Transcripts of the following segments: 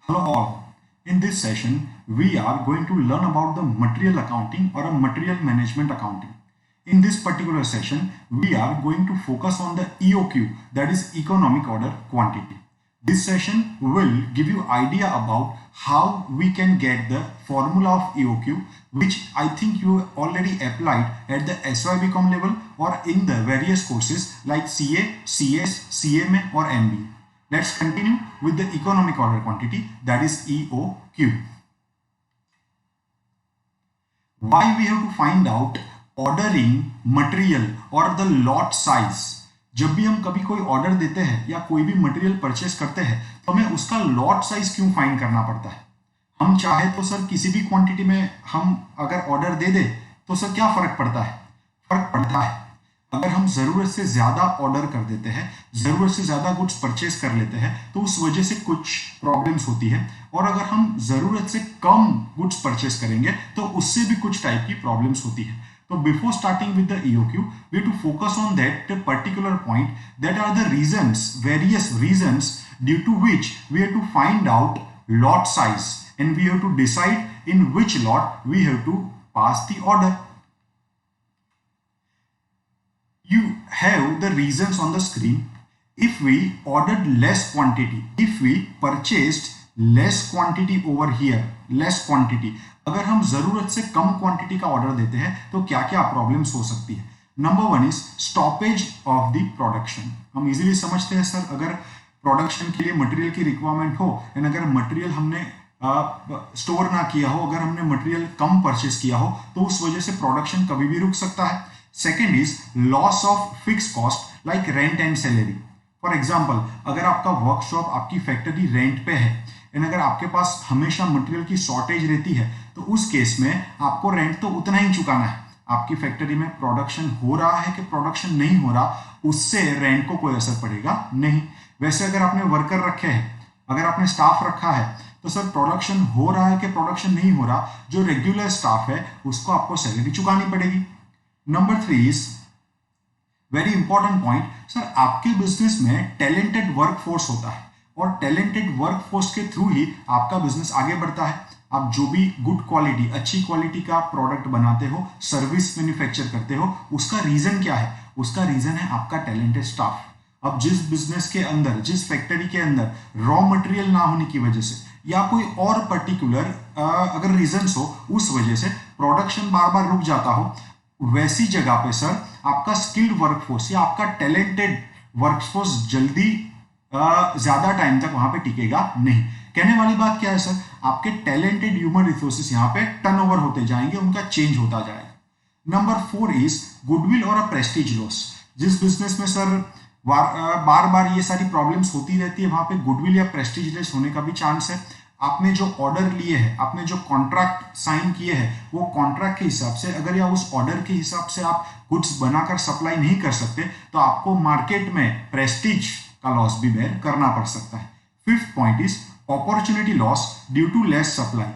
Hello all. In this session, we are going to learn about the material accounting or a material management accounting. In this particular session, we are going to focus on the EOQ, that is economic order quantity. This session will give you idea about how we can get the formula of EOQ, which I think you already applied at the SYBCom level or in the various courses like CA, CS, CMA or MBA. Let's continue with the economic order quantity, that is EOQ. Why we have to find out ordering material और the lot size. जब भी हम कभी कोई order देते हैं या कोई भी मटेरियल परचेस करते हैं तो हमें उसका लॉट साइज क्यों फाइंड करना पड़ता है. हम चाहे तो सर किसी भी क्वांटिटी में हम अगर ऑर्डर दे दे तो सर क्या फर्क पड़ता है. फर्क पड़ता है अगर हम जरूरत से ज्यादा ऑर्डर कर देते हैं, जरूरत से ज्यादा गुड्स परचेस कर लेते हैं तो उस वजह से कुछ प्रॉब्लम्स होती है. और अगर हम जरूरत से कम गुड्स परचेस करेंगे तो उससे भी कुछ टाइप की प्रॉब्लम्स होती है. So before starting with the EOQ, we have to focus on that particular point, that are the reasons, various reasons due to which we have to find out lot size and we have to decide in which lot we have to pass the order. You have the reasons on the screen. If we ordered less quantity, if we purchased less quantity over here, less quantity, अगर हम जरूरत से कम quantity का order देते हैं तो क्या क्या प्रॉब्लम्स हो सकती है. Number one is stoppage of the production. हम इजीली समझते हैं सर, अगर प्रोडक्शन के लिए मटेरियल की रिक्वायरमेंट हो एंड अगर मटेरियल हमने स्टोर ना किया हो, अगर हमने मटेरियल कम परचेस किया हो तो उस वजह से प्रोडक्शन कभी भी रुक सकता है. Second is loss of fix cost like rent and salary. For example, अगर आपका वर्कशॉप, आपकी फैक्ट्री रेंट पे है एंड अगर आपके पास हमेशा मटेरियल की शॉर्टेज रहती है तो उस केस में आपको रेंट तो उतना ही चुकाना है. आपकी फैक्ट्री में प्रोडक्शन हो रहा है कि प्रोडक्शन नहीं हो रहा, उससे रेंट को कोई असर पड़ेगा नहीं. वैसे अगर आपने वर्कर रखे हैं, अगर आपने स्टाफ रखा है तो सर प्रोडक्शन हो रहा है कि प्रोडक्शन नहीं हो रहा, जो रेगुलर स्टाफ है उसको आपको सैलरी चुकानी पड़ेगी. Number three is very important point, sir आपके बिजनेस में टैलेंटेड वर्कफोर्स होता है और टैलेंटेड वर्कफोर्स के थ्रू ही आपका बिजनेस आगे बढ़ता है. आप जो भी गुड क्वालिटी, अच्छी क्वालिटी का प्रोडक्ट बनाते हो, सर्विस मैन्युफैक्चर करते हो, उसका रीजन क्या है? उसका रीजन है आपका टैलेंटेड स्टाफ. अब जिस बिजनेस के अंदर, जिस फैक्ट्री के अंदर रॉ मटेरियल ना होने की वजह से या कोई और पर्टिकुलर अगर रीजंस हो, उस वजह से प्रोडक्शन बार बार रुक जाता हो, वैसी जगह पे सर आपका स्किल्ड वर्कफोर्स या आपका टैलेंटेड वर्कफोर्स जल्दी ज्यादा टाइम तक वहां पे टिकेगा नहीं. कहने वाली बात क्या है सर, आपके टैलेंटेड ह्यूमन रिसोर्सेस यहाँ पे टर्नओवर होते जाएंगे, उनका चेंज होता जाएगा. नंबर फोर इज गुडविल और अ प्रेस्टीज लॉस. जिस बिजनेस में सर बार बार ये सारी प्रॉब्लम्स होती रहती है, वहां पे गुडविल या प्रेस्टीज लॉस होने का भी चांस है. आपने जो ऑर्डर लिए हैं, आपने जो कॉन्ट्रैक्ट साइन किए हैं, वो कॉन्ट्रैक्ट के हिसाब से अगर या उस ऑर्डर के हिसाब से आप गुड्स बनाकर सप्लाई नहीं कर सकते तो आपको मार्केट में प्रेस्टीज का लॉस भी बेयर करना पड़ सकता है. Fifth point is opportunity loss due to less supply.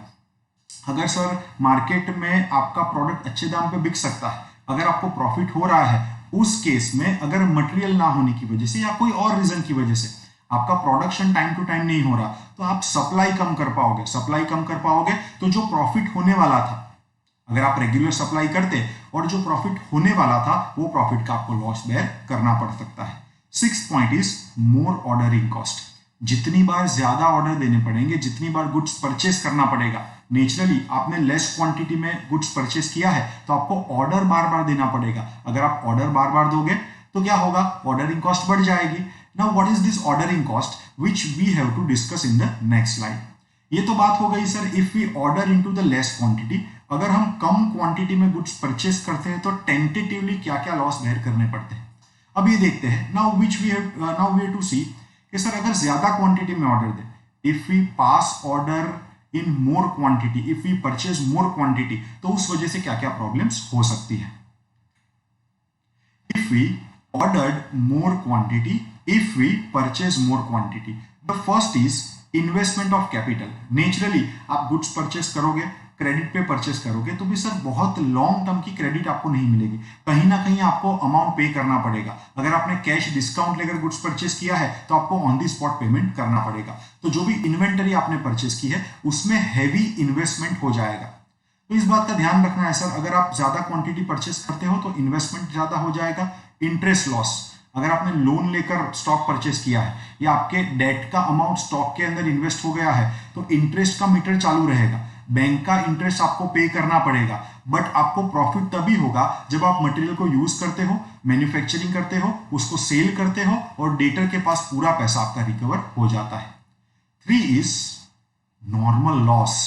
अगर सर मार्केट में आपका प्रोडक्ट अच्छे दाम पे बिक सकता है, अगर आपको प्रॉफिट हो रहा है, उस केस में अगर मटेरियल ना होने की वजह से या कोई और रीजन की वजह से आपका प्रोडक्शन टाइम टू टाइम नहीं हो रहा तो आप सप्लाई कम कर पाओगे. सप्लाई कम कर पाओगे तो जो प्रॉफिट होने वाला था, अगर आप रेगुलर सप्लाई करते और जो प्रॉफिट होने वाला था वो प्रॉफिट का आपको लॉस बेयर करना पड़ सकता है. Sixth point is more ordering cost. जितनी बार ज्यादा ऑर्डर देने पड़ेंगे, जितनी बार गुड्स परचेस करना पड़ेगा, नेचुरली आपने लेस क्वांटिटी में गुड्स परचेस किया है तो आपको ऑर्डर बार बार देना पड़ेगा. अगर आप ऑर्डर बार बार दोगे तो क्या होगा? ऑर्डरिंग कॉस्ट बढ़ जाएगी. Now what is this ordering cost which we have to discuss in the next slide. ये तो बात हो गई sir if we order into the less quantity. अगर हम कम क्वांटिटी में गुड्स परचेस करते हैं तो टेंटेटिवली क्या क्या लॉस बेयर करने पड़ते हैं. अब ये देखते हैं. Now we have to see कि सर अगर ज्यादा क्वांटिटी में ऑर्डर दे, if we pass order in more quantity, if we purchase more quantity, तो उस वजह से क्या क्या प्रॉब्लम्स हो सकती है. If we ordered more quantity, if we purchase more quantity, the first is investment of capital. Naturally आप गुड्स परचेस करोगे क्रेडिट पे परचेस करोगे तो भी सर बहुत लॉन्ग टर्म की क्रेडिट आपको नहीं मिलेगी, कहीं ना कहीं आपको अमाउंट पे करना पड़ेगा। अगर आपने कैश डिस्काउंट लेकर गुड्स परचेस किया है तो आपको ऑन दी स्पॉट पेमेंट करना पड़ेगा। तो जो भी इन्वेंटरी आपने परचेस की है उसमें हैवी इन्वेस्टमेंट हो जाएगा। तो इस बात का ध्यान रखना है सर, अगर आप ज्यादा क्वांटिटी परचेस करते हो तो इन्वेस्टमेंट ज्यादा हो जाएगा। इंटरेस्ट लॉस, अगर आपने लोन लेकर स्टॉक परचेस किया है या आपके डेट का अमाउंट स्टॉक के अंदर इन्वेस्ट हो गया है तो इंटरेस्ट का मीटर चालू रहेगा, बैंक का इंटरेस्ट आपको पे करना पड़ेगा, बट आपको प्रॉफिट तभी होगा जब आप मटेरियल को यूज करते हो, मैन्युफैक्चरिंग करते हो, उसको सेल करते हो और डेटर के पास पूरा पैसा आपका रिकवर हो जाता है। 3 is normal loss.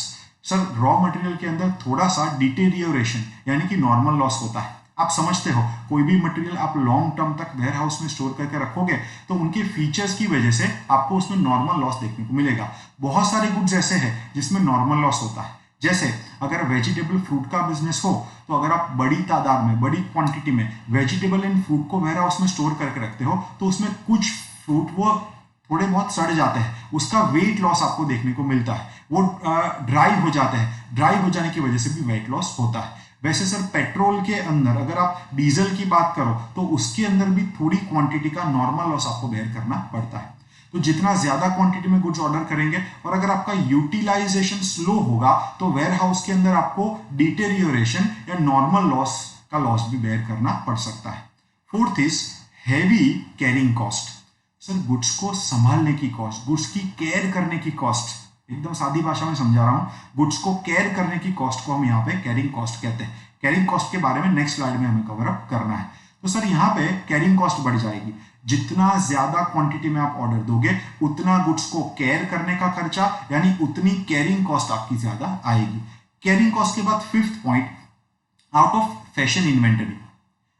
Sir raw material के अंदर थोड़ा सा डिटेरियोरेशन यानी कि नॉर्मल लॉस होता है। आप समझते हो कोई भी मटेरियल आप लॉन्ग टर्म तक वेयर हाउस में स्टोर करके रखोगे तो उनके फीचर्स की वजह से आपको उसमें नॉर्मल लॉस देखने को मिलेगा। बहुत सारे गुड्स ऐसे हैं जिसमें नॉर्मल लॉस होता है, जैसे अगर वेजिटेबल फ्रूट का बिजनेस हो तो अगर आप बड़ी तादाद में, बड़ी क्वांटिटी में वेजिटेबल एंड फ्रूट को वेयर हाउस में स्टोर करके रखते हो तो उसमें कुछ फ्रूट वो थोड़े बहुत सड़ जाते हैं, उसका वेट लॉस आपको देखने को मिलता है, वो ड्राई हो जाते हैं, ड्राई हो जाने की वजह से भी वेट लॉस होता है। वैसे सर पेट्रोल के अंदर अगर आप डीजल की बात करो तो उसके अंदर भी थोड़ी क्वांटिटी का नॉर्मल लॉस आपको बेयर करना पड़ता है। तो जितना ज्यादा क्वांटिटी में गुड्स ऑर्डर करेंगे और अगर आपका यूटिलाइजेशन स्लो होगा तो वेयर हाउस के अंदर आपको डिटेरियोरेशन या नॉर्मल लॉस का लॉस भी बेयर करना पड़ सकता है। 4th is heavy carrying cost. Sir goods को संभालने की कॉस्ट, गुड्स की केयर करने की कॉस्ट, एकदम सादी भाषा में समझा रहा हूं, गुड्स को केयर करने की कॉस्ट को हम यहाँ पे कैरिंग कॉस्ट कहते हैं। कैरिंग कॉस्ट के बारे में नेक्स्ट स्लाइड में हमें कवर अप करना है। तो सर यहाँ पे कैरिंग कॉस्ट बढ़ जाएगी, जितना ज्यादा क्वांटिटी में आप ऑर्डर दोगे उतना गुड्स को केयर करने का खर्चा यानी उतनी कैरिंग कॉस्ट आपकी ज्यादा आएगी। कैरिंग कॉस्ट के बाद 5th point, out of fashion inventory.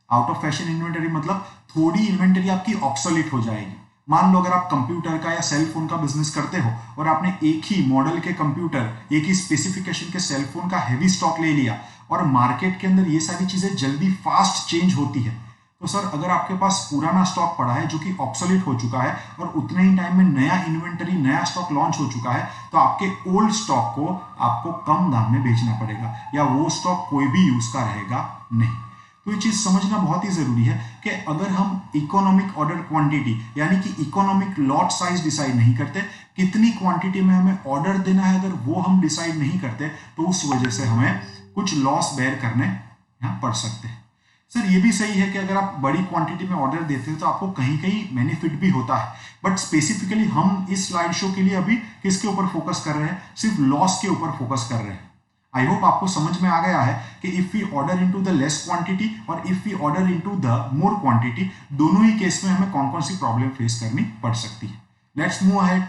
Out of fashion inventory मतलब थोड़ी इन्वेंटरी आपकी ऑब्सोलीट हो जाएगी। मान लो अगर आप कंप्यूटर का या सेल फोन का बिजनेस करते हो और आपने एक ही मॉडल के कंप्यूटर, एक ही स्पेसिफिकेशन के सेल फोन का हैवी स्टॉक ले लिया और मार्केट के अंदर ये सारी चीजें जल्दी फास्ट चेंज होती है, तो सर अगर आपके पास पुराना स्टॉक पड़ा है जो कि ऑब्सोलीट हो चुका है और उतने ही टाइम में नया इन्वेंटरी, नया स्टॉक लॉन्च हो चुका है तो आपके ओल्ड स्टॉक को आपको कम दाम में बेचना पड़ेगा या वो स्टॉक कोई भी यूज का रहेगा नहीं। तो ये चीज समझना बहुत ही जरूरी है कि अगर हम इकोनॉमिक ऑर्डर क्वांटिटी यानी कि इकोनॉमिक लॉट साइज डिसाइड नहीं करते, कितनी क्वांटिटी में हमें ऑर्डर देना है, अगर वो हम डिसाइड नहीं करते तो उस वजह से हमें कुछ लॉस बेयर करने यहाँ पड़ सकते हैं। सर ये भी सही है कि अगर आप बड़ी क्वांटिटी में ऑर्डर देते हैं तो आपको कहीं कहीं बेनिफिट भी होता है, बट स्पेसिफिकली हम इस स्लाइड शो के लिए अभी किसके ऊपर फोकस कर रहे हैं, सिर्फ लॉस के ऊपर फोकस कर रहे हैं। आई होप आपको समझ में आ गया है कि if we order into the less quantity और if we order into the more quantity, दोनों ही केस में हमें कौन कौन सी प्रॉब्लम फेस करनी पड़ सकती है। Let's move ahead.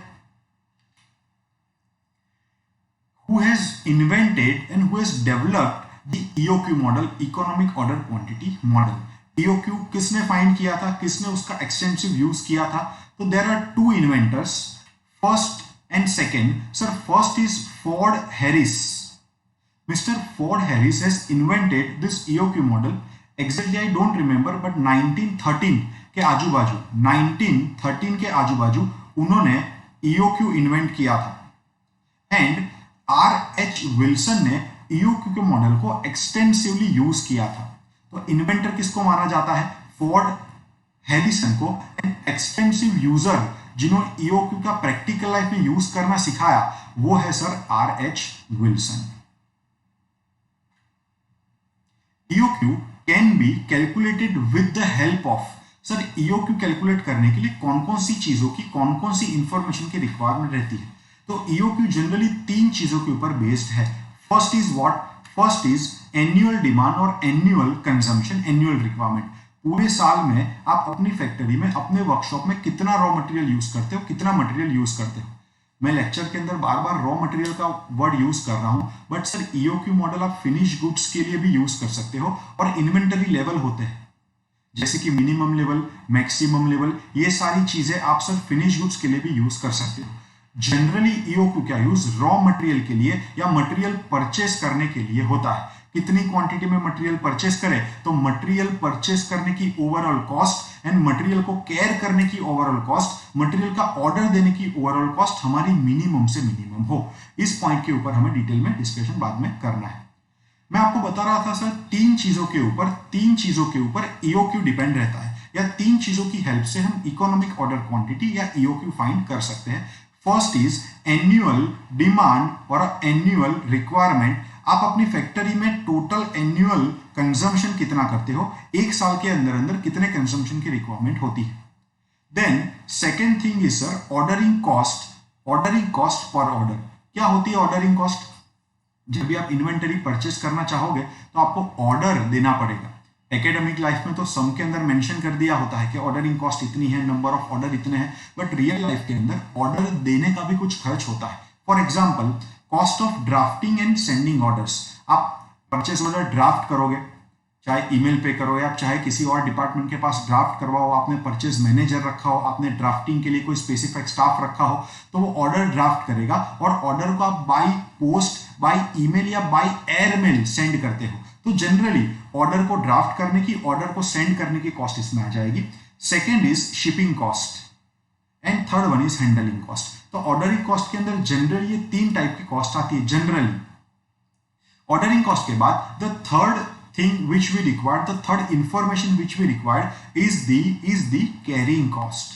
Who has invented and who has developed the EOQ model, Economic Order Quantity Model? EOQ किसने फाइंड किया था, किसने उसका एक्सटेंसिव यूज किया था? तो there are 2 inventors, first and second. Sir first is Ford Harris. Mr. Ford Harris has invented this EOQ model. Exactly I don't remember, but 1913 के आजू बाजू, 1913 के आजू बाजू उन्होंने EOQ इन्वेंट किया था एंड R.H. विल्सन ने EOQ के मॉडल को एक्सटेंसिवली यूज किया था। तो इन्वेंटर किसको माना जाता है? फोर्ड हैरिसन को। एंड एक्सटेंसिव यूजर जिन्होंने EOQ का प्रैक्टिकल लाइफ में यूज करना सिखाया वो है sir R.H. Wilson. EOQ can be calculated with the help of। Sir EOQ calculate करने के लिए कौन कौन सी चीजों की, कौन कौन सी इंफॉर्मेशन की रिक्वायरमेंट रहती है? तो EOQ जनरली 3 चीजों के ऊपर बेस्ड है। First is what? First is annual demand और एनुअल कंजम्पशन, एनुअल रिक्वायरमेंट। पूरे साल में आप अपनी फैक्ट्री में, अपने वर्कशॉप में कितना रॉ मटेरियल यूज करते हो, कितना मटेरियल यूज करते हो। मैं लेक्चर के अंदर बार बार रॉ मटेरियल का वर्ड यूज कर रहा हूं, बट सर EOQ मॉडल आप फिनिश गुड्स के लिए भी यूज कर सकते हो और इन्वेंटरी लेवल होते हैं जैसे कि मिनिमम लेवल, मैक्सिमम लेवल, ये सारी चीजें आप सर फिनिश गुड्स के लिए भी यूज कर सकते हो। जनरली EOQ का यूज रॉ मटेरियल के लिए या मटेरियल परचेस करने के लिए होता है। कितनी क्वांटिटी में मटेरियल परचेस करें, तो मटेरियल परचेस करने की ओवरऑल कॉस्ट एंड मटेरियल को केयर करने की ओवरऑल कॉस्ट, मटेरियल का ऑर्डर देने की ओवरऑल कॉस्ट हमारी मिनिमम से मिनिमम हो। इस पॉइंट के ऊपर हमें डिटेल में डिस्कशन बाद में करना है। मैं आपको बता रहा था सर तीन चीजों के ऊपर ईओक्यू डिपेंड रहता है, या तीन चीजों की हेल्प से हम इकोनॉमिक ऑर्डर क्वांटिटी या ईओक्यू फाइंड कर सकते हैं। फर्स्ट इज एनुअल डिमांड और एनुअल रिक्वायरमेंट। आप अपनी फैक्ट्री में टोटल एनुअल कंजम्पशन कितना करते हो, एक साल के अंदर अंदर कितने कंजम्पशन की रिक्वायरमेंट होती है। Then second thing is sir ordering cost per order. क्या होती है ऑर्डरिंग कॉस्ट? जब भी आप इन्वेंटरी परचेस करना चाहोगे तो आपको ऑर्डर देना पड़ेगा। एकेडमिक लाइफ में तो सम के अंदर मेंशन कर दिया होता है कि ऑर्डरिंग कॉस्ट इतनी है, नंबर ऑफ ऑर्डर इतने हैं, बट रियल लाइफ के अंदर ऑर्डर देने का भी कुछ खर्च होता है। For example cost of drafting and sending orders. आप परचेस ऑर्डर ड्राफ्ट करोगे, चाहे ईमेल पे करो या चाहे किसी और डिपार्टमेंट के पास ड्राफ्ट करवाओ, आपने परचेज मैनेजर रखा हो, आपने ड्राफ्टिंग के लिए कोई स्पेसिफिक स्टाफ रखा हो, तो वो ऑर्डर ड्राफ्ट करेगा और ऑर्डर को आप बाय पोस्ट, बाय ईमेल या बाय एयरमेल सेंड करते हो। तो जनरली ऑर्डर को ड्राफ्ट करने की, ऑर्डर को सेंड करने की कॉस्ट इसमें आ जाएगी। Second is shipping cost and third one is handling cost. तो ऑर्डरिंग कॉस्ट के अंदर जनरली ये तीन टाइप की कॉस्ट आती है। जनरली ऑर्डरिंग कॉस्ट के बाद the third thing which we required, the third information which we required is the carrying cost।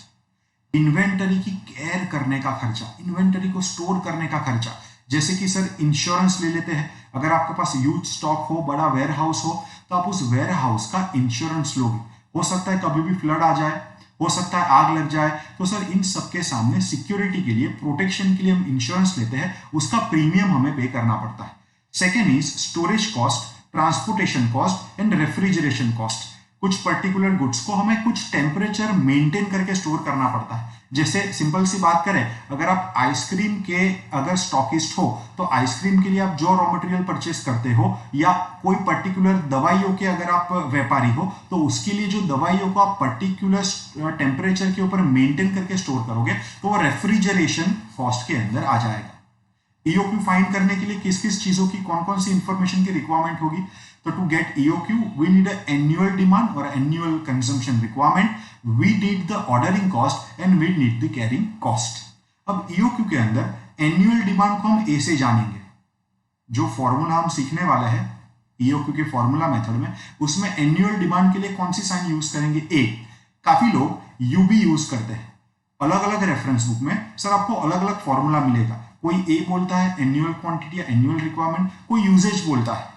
Inventory की केयर करने का खर्चा, इन्वेंटरी को स्टोर करने का खर्चा। जैसे कि सर इंश्योरेंस ले लेते हैं, अगर आपके पास ह्यूज स्टॉक हो, बड़ा वेयर हाउस हो, तो आप उस वेयर हाउस का इंश्योरेंस लोगे। हो सकता है कभी भी फ्लड आ जाए, हो सकता है आग लग जाए, तो सर इन सबके सामने सिक्योरिटी के लिए, प्रोटेक्शन के लिए हम इंश्योरेंस लेते हैं, उसका प्रीमियम हमें पे करना पड़ता है। Second is storage cost, transportation cost and refrigeration cost. कुछ पर्टिकुलर गुड्स को हमें कुछ टेम्परेचर मेंटेन करके स्टोर करना पड़ता है। जैसे सिंपल सी बात करें, अगर आप आइसक्रीम के अगर स्टॉकिस्ट हो, तो आइसक्रीम के लिए आप जो रॉ मटेरियल परचेस करते हो, या कोई पर्टिकुलर दवाइयों के अगर आप व्यापारी हो, तो उसके लिए जो दवाइयों को आप पर्टिकुलर टेम्परेचर के ऊपर मेंटेन करके स्टोर करोगे, तो वो रेफ्रिजरेशन कॉस्ट के अंदर आ जाएगा। ईओक्यू फाइंड करने के लिए किस किस चीजों की, कौन कौन सी इंफॉर्मेशन की रिक्वायरमेंट होगी? तो to get EOQ we need annual demand और annual consumption requirement, we need the ordering cost and we need the carrying cost. अब ईओक्यू के अंदर एनुअल डिमांड को हम ए से जानेंगे। जो फॉर्मूला हम सीखने वाले हैं ईओक्यू के फॉर्मूला मेथड में, उसमें एनुअल डिमांड के लिए कौन सी साइन यूज करेंगे? ए। काफी लोग यूबी यूज करते हैं। अलग अलग रेफरेंस बुक में सर आपको अलग अलग फॉर्मूला मिलेगा। कोई ए बोलता है एनुअल क्वांटिटी या एनुअल रिक्वायरमेंट, कोई यूजेज बोलता है,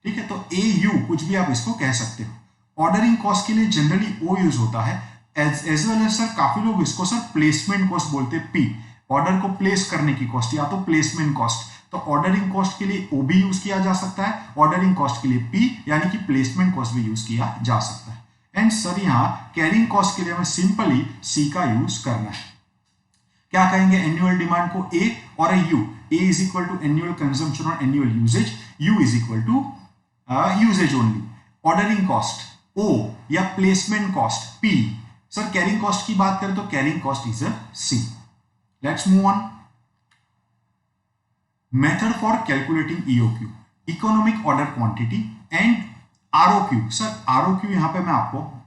ठीक है, तो ए यू कुछ भी आप इसको कह सकते हो। ऑर्डरिंग कॉस्ट के लिए जनरली ओ यूज होता है, एज वेल एज सर काफी लोग इसको सर प्लेसमेंट कॉस्ट बोलते हैं, पी। ऑर्डर को प्लेस करने की कॉस्ट या तो प्लेसमेंट कॉस्ट। तो ऑर्डरिंग कॉस्ट के लिए ओ भी यूज किया जा सकता है, ऑर्डरिंग कॉस्ट के लिए पी यानी कि प्लेसमेंट कॉस्ट भी यूज किया जा सकता है। एंड सर यहाँ कैरिंग कॉस्ट के लिए हमें सिंपली सी का यूज करना है। क्या कहेंगे? एनुअल डिमांड को ए और U. A is equal to annual consumption और annual usages, U is equal to usages only. Ordering cost O या placement cost P. Sir carrying cost की बात करें तो carrying cost is a C. Let's move on. Method for calculating EOQ, economic order quantity and ROQ. Sir ROQ यहां पे मैं आपको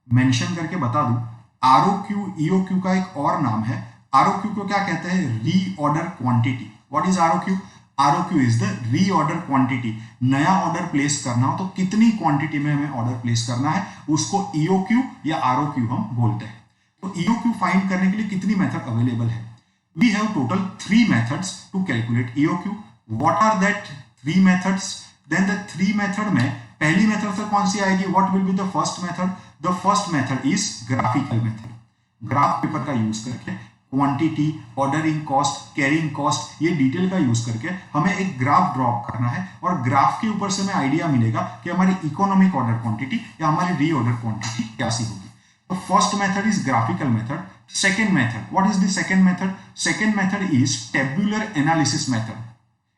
mention करके बता दूं, आरओक्यू ईओक्यू का एक और नाम है। आरओक्यू को क्या कहते हैं? Reorder quantity. What is ROQ? ROQ is the reorder quantity. नया ऑर्डर प्लेस करना हो तो कितनी क्वांटिटी में हमें ऑर्डर प्लेस करना है, उसको ईओक्यू या आरओक्यू हम बोलते हैं। तो ईओक्यू फाइंड करने के लिए कितनी मेथड अवेलेबल है? We have total 3 methods to calculate EOQ. What are that 3 methods? Then the 3 method में पहली मेथड से कौन सी आएगी? What will be the first method? The first method is graphical method. Graph paper का use करके quantity, ordering cost, carrying cost, ये detail का यूज करके हमें एक ग्राफ ड्रॉ करना है और ग्राफ के ऊपर से हमें आइडिया मिलेगा कि हमारी इकोनॉमिक ऑर्डर क्वांटिटी या हमारी रीऑर्डर क्वांटिटी कैसी होगी। तो first method is graphical method. Second method, what is the second method? Second method is tabular analysis method.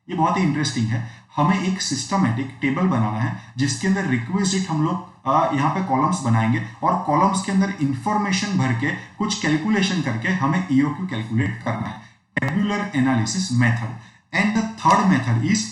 ये बहुत ही इंटरेस्टिंग है। हमें एक सिस्टमैटिक टेबल बनाना है जिसके अंदर रिक्विजिट हम लोग यहाँ पे कॉलम्स बनाएंगे और कॉलम्स के अंदर इंफॉर्मेशन भर के कुछ कैलकुलेशन करके हमें ईओक्यू कैलकुलेट करना है। Tabular analysis method. And the third method is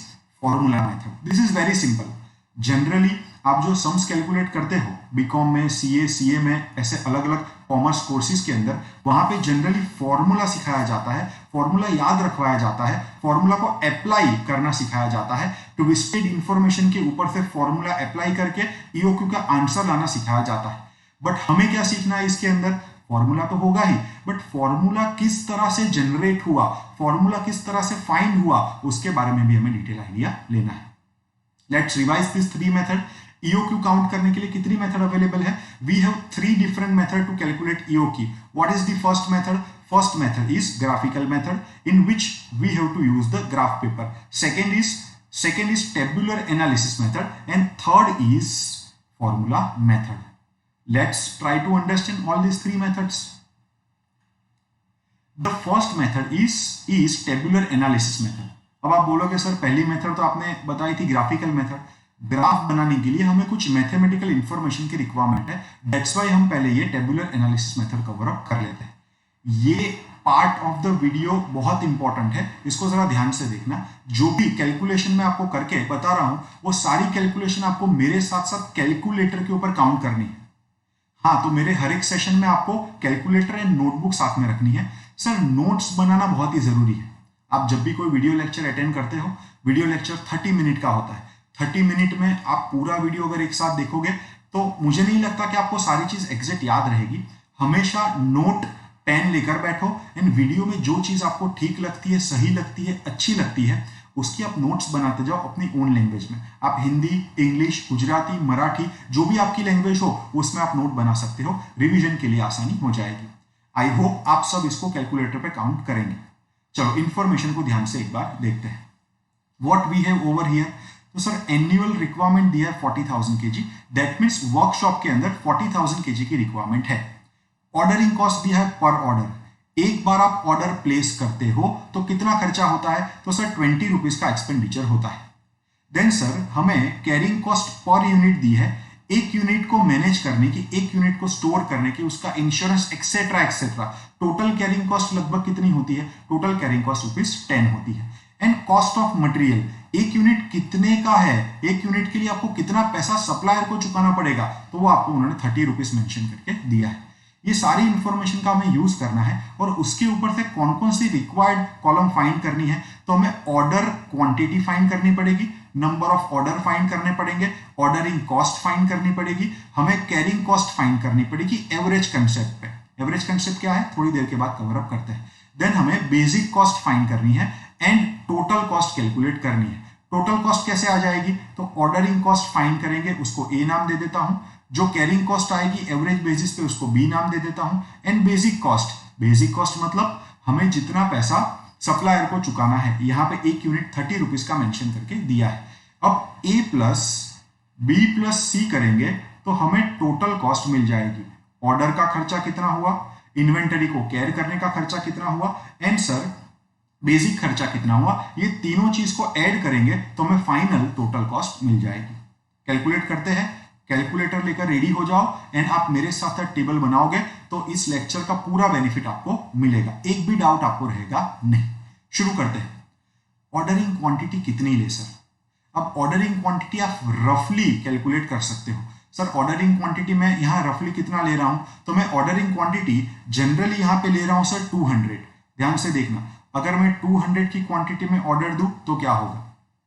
formula method. This is very simple. Generally आप जो सम्स कैलकुलेट करते हो बीकॉम में, सीए में, ऐसे अलग अलग कॉमर्स कोर्सेज के अंदर, वहां पे जनरली फॉर्मूला सिखाया जाता है, फॉर्मूला याद रखवाया जाता है, फॉर्मूला को अप्लाई करना सिखाया जाता है। ट्विस्टेड इंफॉर्मेशन के ऊपर से फॉर्मूला अप्लाई करके ईओक्यू का आंसर लाना सिखाया जाता है। बट हमें क्या सीखना है इसके अंदर? फॉर्मूला तो होगा ही, बट फॉर्मूला किस तरह से जनरेट हुआ, फॉर्मूला किस तरह से फाइंड हुआ, उसके बारे में भी हमें डिटेल आइडिया लेना है। Let's revise this three method. EOQ count करने के लिए कितनी मेथड अवेलेबल है? We have three different method to calculate EOQ। What is the first method? First method is graphical method in which we have to use the graph paper. second is tabular analysis method and third is formula method. Let's try to understand all these three methods. The first method is tabular analysis method. अब आप बोलोगे sir पहली method तो आपने बताई थी graphical method. Graph बनाने के लिए हमें कुछ मैथमेटिकल इंफॉर्मेशन की रिक्वायरमेंट है, दैट्स वाई हम पहले ये tabular analysis method cover up कर लेते हैं। ये पार्ट ऑफ द वीडियो बहुत इंपॉर्टेंट है, इसको जरा ध्यान से देखना। जो भी कैलकुलेशन मैं आपको करके बता रहा हूं वो सारी कैलकुलेशन आपको मेरे साथ साथ कैलकुलेटर के ऊपर काउंट करनी है। हाँ, तो मेरे हर एक सेशन में आपको कैलकुलेटर एंड नोटबुक साथ में रखनी है। सर नोट्स बनाना बहुत ही जरूरी है। आप जब भी कोई वीडियो लेक्चर अटेंड करते हो, वीडियो लेक्चर 30 मिनट का होता है। 30 मिनट में आप पूरा वीडियो अगर एक साथ देखोगे तो मुझे नहीं लगता कि आपको सारी चीज एग्जैक्ट याद रहेगी। हमेशा नोट पेन लेकर बैठो एंड वीडियो में जो चीज आपको ठीक लगती है, सही लगती है, अच्छी लगती है, उसकी आप नोट्स बनाते जाओ अपनी ओन लैंग्वेज में। आप हिंदी, इंग्लिश, गुजराती, मराठी, जो भी आपकी लैंग्वेज हो उसमें आप नोट बना सकते हो। रिवीजन के लिए आसानी हो जाएगी। आई होप आप सब इसको कैलकुलेटर पे काउंट करेंगे। चलो इंफॉर्मेशन को ध्यान से एक बार देखते हैं। What we have over here, तो सर एनुअल रिक्वायरमेंट दिया है 40,000 kg, दैट मीन्स वर्कशॉप के अंदर 40,000 kg की रिक्वायरमेंट है। ऑर्डरिंग कॉस्ट दिया है पर ऑर्डर। एक बार आप ऑर्डर प्लेस करते हो तो कितना खर्चा होता है? तो सर 20 रुपीज का एक्सपेंडिचर होता है। देन सर हमें कैरिंग कॉस्ट पर यूनिट दी है, एक यूनिट को मैनेज करने की, एक यूनिट को स्टोर करने की, उसका insurance etcetera etcetera. Total carrying cost लगभग कितनी होती है? टोटल कैरिंग कॉस्ट ₹10 होती है। एंड कॉस्ट ऑफ मटेरियल, एक यूनिट कितने का है, एक यूनिट के लिए आपको कितना पैसा सप्लायर को चुकाना पड़ेगा, तो वो आपको उन्होंने 30 रुपीज मेंशन करके दिया है। ये सारी इंफॉर्मेशन का हमें यूज करना है और उसके ऊपर से कौन कौन सी रिक्वायर्ड कॉलम फाइंड करनी है। तो हमें ऑर्डर क्वांटिटी फाइंड करनी पड़ेगी, नंबर ऑफ ऑर्डर फाइंड करने पड़ेंगे, ऑर्डरिंग कॉस्ट फाइंड करनी पड़ेगी, हमें कैरिंग कॉस्ट फाइंड करनी पड़ेगी एवरेज कंसेप्ट पे। एवरेज कंसेप्ट क्या है थोड़ी देर के बाद कवर अप करते हैं। देन हमें बेसिक कॉस्ट फाइंड करनी है एंड टोटल कॉस्ट कैलकुलेट करनी है। टोटल कॉस्ट कैसे आ जाएगी? तो ऑर्डरिंग कॉस्ट फाइंड करेंगे, उसको ए नाम दे देता हूं। जो कैरिंग कॉस्ट आएगी एवरेज बेसिस पे उसको बी नाम दे देता हूं। एंड बेसिक कॉस्ट मतलब हमें जितना पैसा सप्लायर को चुकाना है, यहां पे एक यूनिट 30 रुपीज का मेंशन करके दिया है। अब ए प्लस बी प्लस सी करेंगे तो हमें टोटल कॉस्ट मिल जाएगी। ऑर्डर का खर्चा कितना हुआ, इन्वेंटरी को केयर करने का खर्चा कितना हुआ, एंड सर बेसिक खर्चा कितना हुआ। ये तीनों चीज को ऐड करेंगे तो हमें फाइनल टोटल कॉस्ट मिल जाएगी। कैलकुलेट करते हैं। कैलकुलेटर लेकर रेडी हो जाओ एंड आप मेरे साथ साथ टेबल बनाओगे तो इस लेक्चर का पूरा बेनिफिट आपको मिलेगा, एक भी डाउट आपको रहेगा नहीं। शुरू करते हैं। ऑर्डरिंग क्वांटिटी कितनी ले सर? अब ऑर्डरिंग क्वांटिटी आप रफली कैलकुलेट कर सकते हो। सर ऑर्डरिंग क्वांटिटी मैं यहाँ रफली कितना ले रहा हूं, तो मैं ऑर्डरिंग क्वांटिटी जनरली यहाँ पे ले रहा हूं सर 200। ध्यान से देखना, अगर मैं 200 की क्वांटिटी में ऑर्डर दूं तो क्या होगा?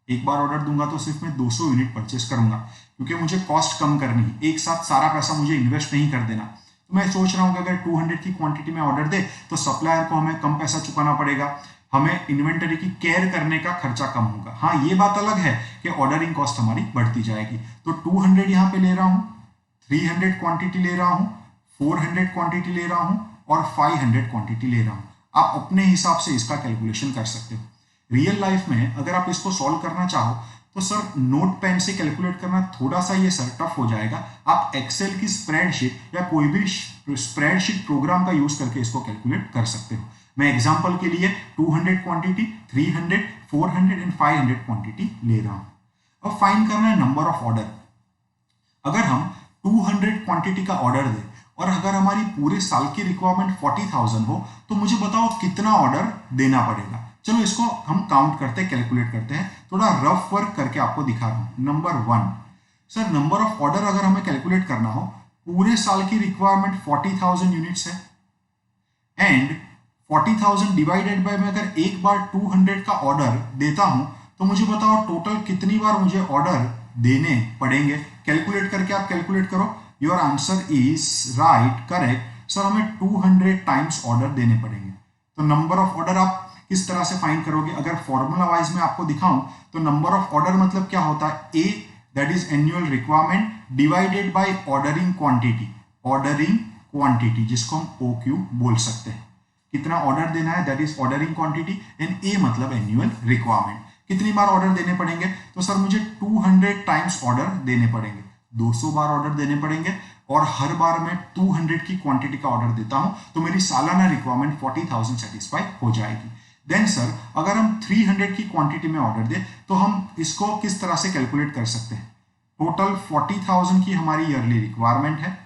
एक बार ऑर्डर दूंगा तो सिर्फ मैं 200 यूनिट परचेस करूंगा, क्योंकि मुझे कॉस्ट कम करनी है, एक साथ सारा पैसा मुझे इन्वेस्ट नहीं कर देना। तो मैं सोच रहा हूं कि अगर 200 की क्वांटिटी में ऑर्डर दे तो सप्लायर को हमें कम पैसा चुकाना पड़ेगा, हमें इन्वेंटरी की केयर करने का खर्चा कम होगा। हाँ, ये बात अलग है कि ऑर्डरिंग कॉस्ट हमारी बढ़ती जाएगी। तो 200 यहाँ पे ले रहा हूँ, 300 क्वांटिटी ले रहा हूँ, 400 क्वांटिटी ले रहा हूँ और 500 क्वांटिटी ले रहा हूँ। आप अपने हिसाब से इसका कैलकुलेशन कर सकते हो। रियल लाइफ में अगर आप इसको सॉल्व करना चाहो तो सर नोट पेन से कैलकुलेट करना थोड़ा सा ये सर टफ हो जाएगा। आप एक्सेल की स्प्रेडशीट या कोई भी स्प्रेडशीट प्रोग्राम का यूज करके इसको कैलकुलेट कर सकते हो। मैं एग्जांपल के लिए 200 क्वांटिटी, 300, 400 एंड 500 क्वांटिटी ले रहा हूं। अब फाइंड करना है नंबर ऑफ ऑर्डर। अगर हम 200 क्वांटिटी का ऑर्डर दें और अगर हमारी पूरे साल की रिक्वायरमेंट 40,000 हो तो मुझे बताओ कितना ऑर्डर देना पड़ेगा। चलो इसको हम काउंट करते हैं, कैलकुलेट करते हैं, थोड़ा रफ वर्क करके आपको दिखा रहा हूं। Number 1, sir number of order अगर हमें कैलकुलेट करना हो, पूरे साल की रिक्वायरमेंट 40,000 यूनिट्स है एंड 40,000 डिवाइडेड बाय, मैं अगर एक बार 200 का ऑर्डर देता हूं तो मुझे बताओ टोटल कितनी बार मुझे ऑर्डर देने पड़ेंगे। कैलकुलेट करके आप कैलकुलेट करो। Your answer is right, correct. Sir हमें 200 टाइम्स ऑर्डर देने पड़ेंगे। तो नंबर ऑफ ऑर्डर आप किस तरह से फाइंड करोगे? अगर फॉर्मूला वाइज में आपको दिखाऊं तो नंबर ऑफ ऑर्डर मतलब क्या होता है? A that is annual requirement divided by ordering quantity, ordering quantity जिसको हम OQ बोल सकते हैं। कितना ऑर्डर देना है that is ordering quantity, and A मतलब एनुअल रिक्वायरमेंट। कितनी बार ऑर्डर देने पड़ेंगे? तो सर मुझे 200 टाइम्स ऑर्डर देने पड़ेंगे, 200 बार ऑर्डर देने पड़ेंगे, और हर बार मैं 200 की क्वांटिटी का ऑर्डर देता हूं तो मेरी सालाना रिक्वायरमेंट 40,000 सेटिस्फाई हो जाएगी। देन सर अगर हम 300 की क्वांटिटी में ऑर्डर दें तो हम इसको किस तरह से कैलकुलेट कर सकते हैं? टोटल 40,000 की हमारी ईयरली रिक्वायरमेंट है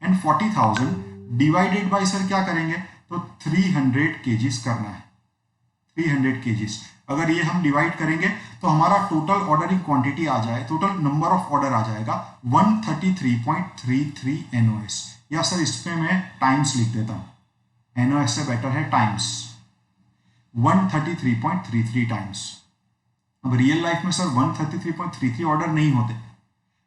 एंड 40,000 डिवाइडेड बाय सर क्या करेंगे? तो 300 केजीज करना है, 300 केजीज। अगर ये हम डिवाइड करेंगे तो हमारा टोटल ऑर्डरिंग क्वांटिटी आ जाए, टोटल नंबर ऑफ ऑर्डर आ जाएगा 133.33 NOS, या सर इसमें मैं टाइम्स लिख देता हूं, NOS से बेटर है टाइम्स, 133.33 टाइम्स। अब रियल लाइफ में सर 133.33 ऑर्डर नहीं होते,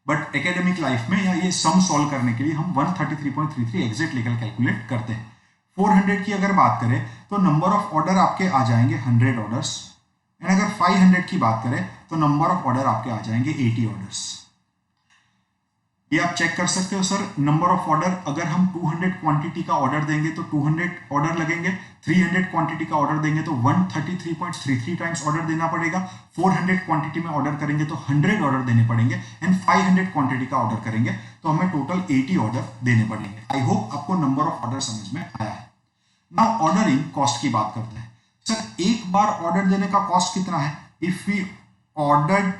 बट एकेडमिक लाइफ में या ये सम सॉल्व करने के लिए हम 133.33 एग्जैक्ट लेकर कैलकुलेट करते हैं। 400 की अगर बात करें तो नंबर ऑफ ऑर्डर आपके आ जाएंगे 100 ऑर्डर्स, एंड अगर 500 की बात करें तो नंबर ऑफ ऑर्डर आपके आ जाएंगे 80 ऑर्डर्स। ये आप चेक कर सकते हो सर, नंबर ऑफ ऑर्डर अगर हम 200 क्वांटिटी का ऑर्डर देंगे तो 200 ऑर्डर लगेंगे, 300 क्वांटिटी का ऑर्डर देंगे तो 133.33 टाइम्स ऑर्डर देना पड़ेगा, 400 क्वांटिटी में ऑर्डर करेंगे तो 100 ऑर्डर देने पड़ेंगे, एंड 500 क्वांटिटी का ऑर्डर करेंगे तो हमें टोटल 80 ऑर्डर देने पड़ेंगे। आई होप आपको नंबर ऑफ ऑर्डर समझ में आया है। नाउ ऑर्डरिंग कॉस्ट की बात करते हैं। सर एक बार ऑर्डर देने का कॉस्ट कितना है? If we ordered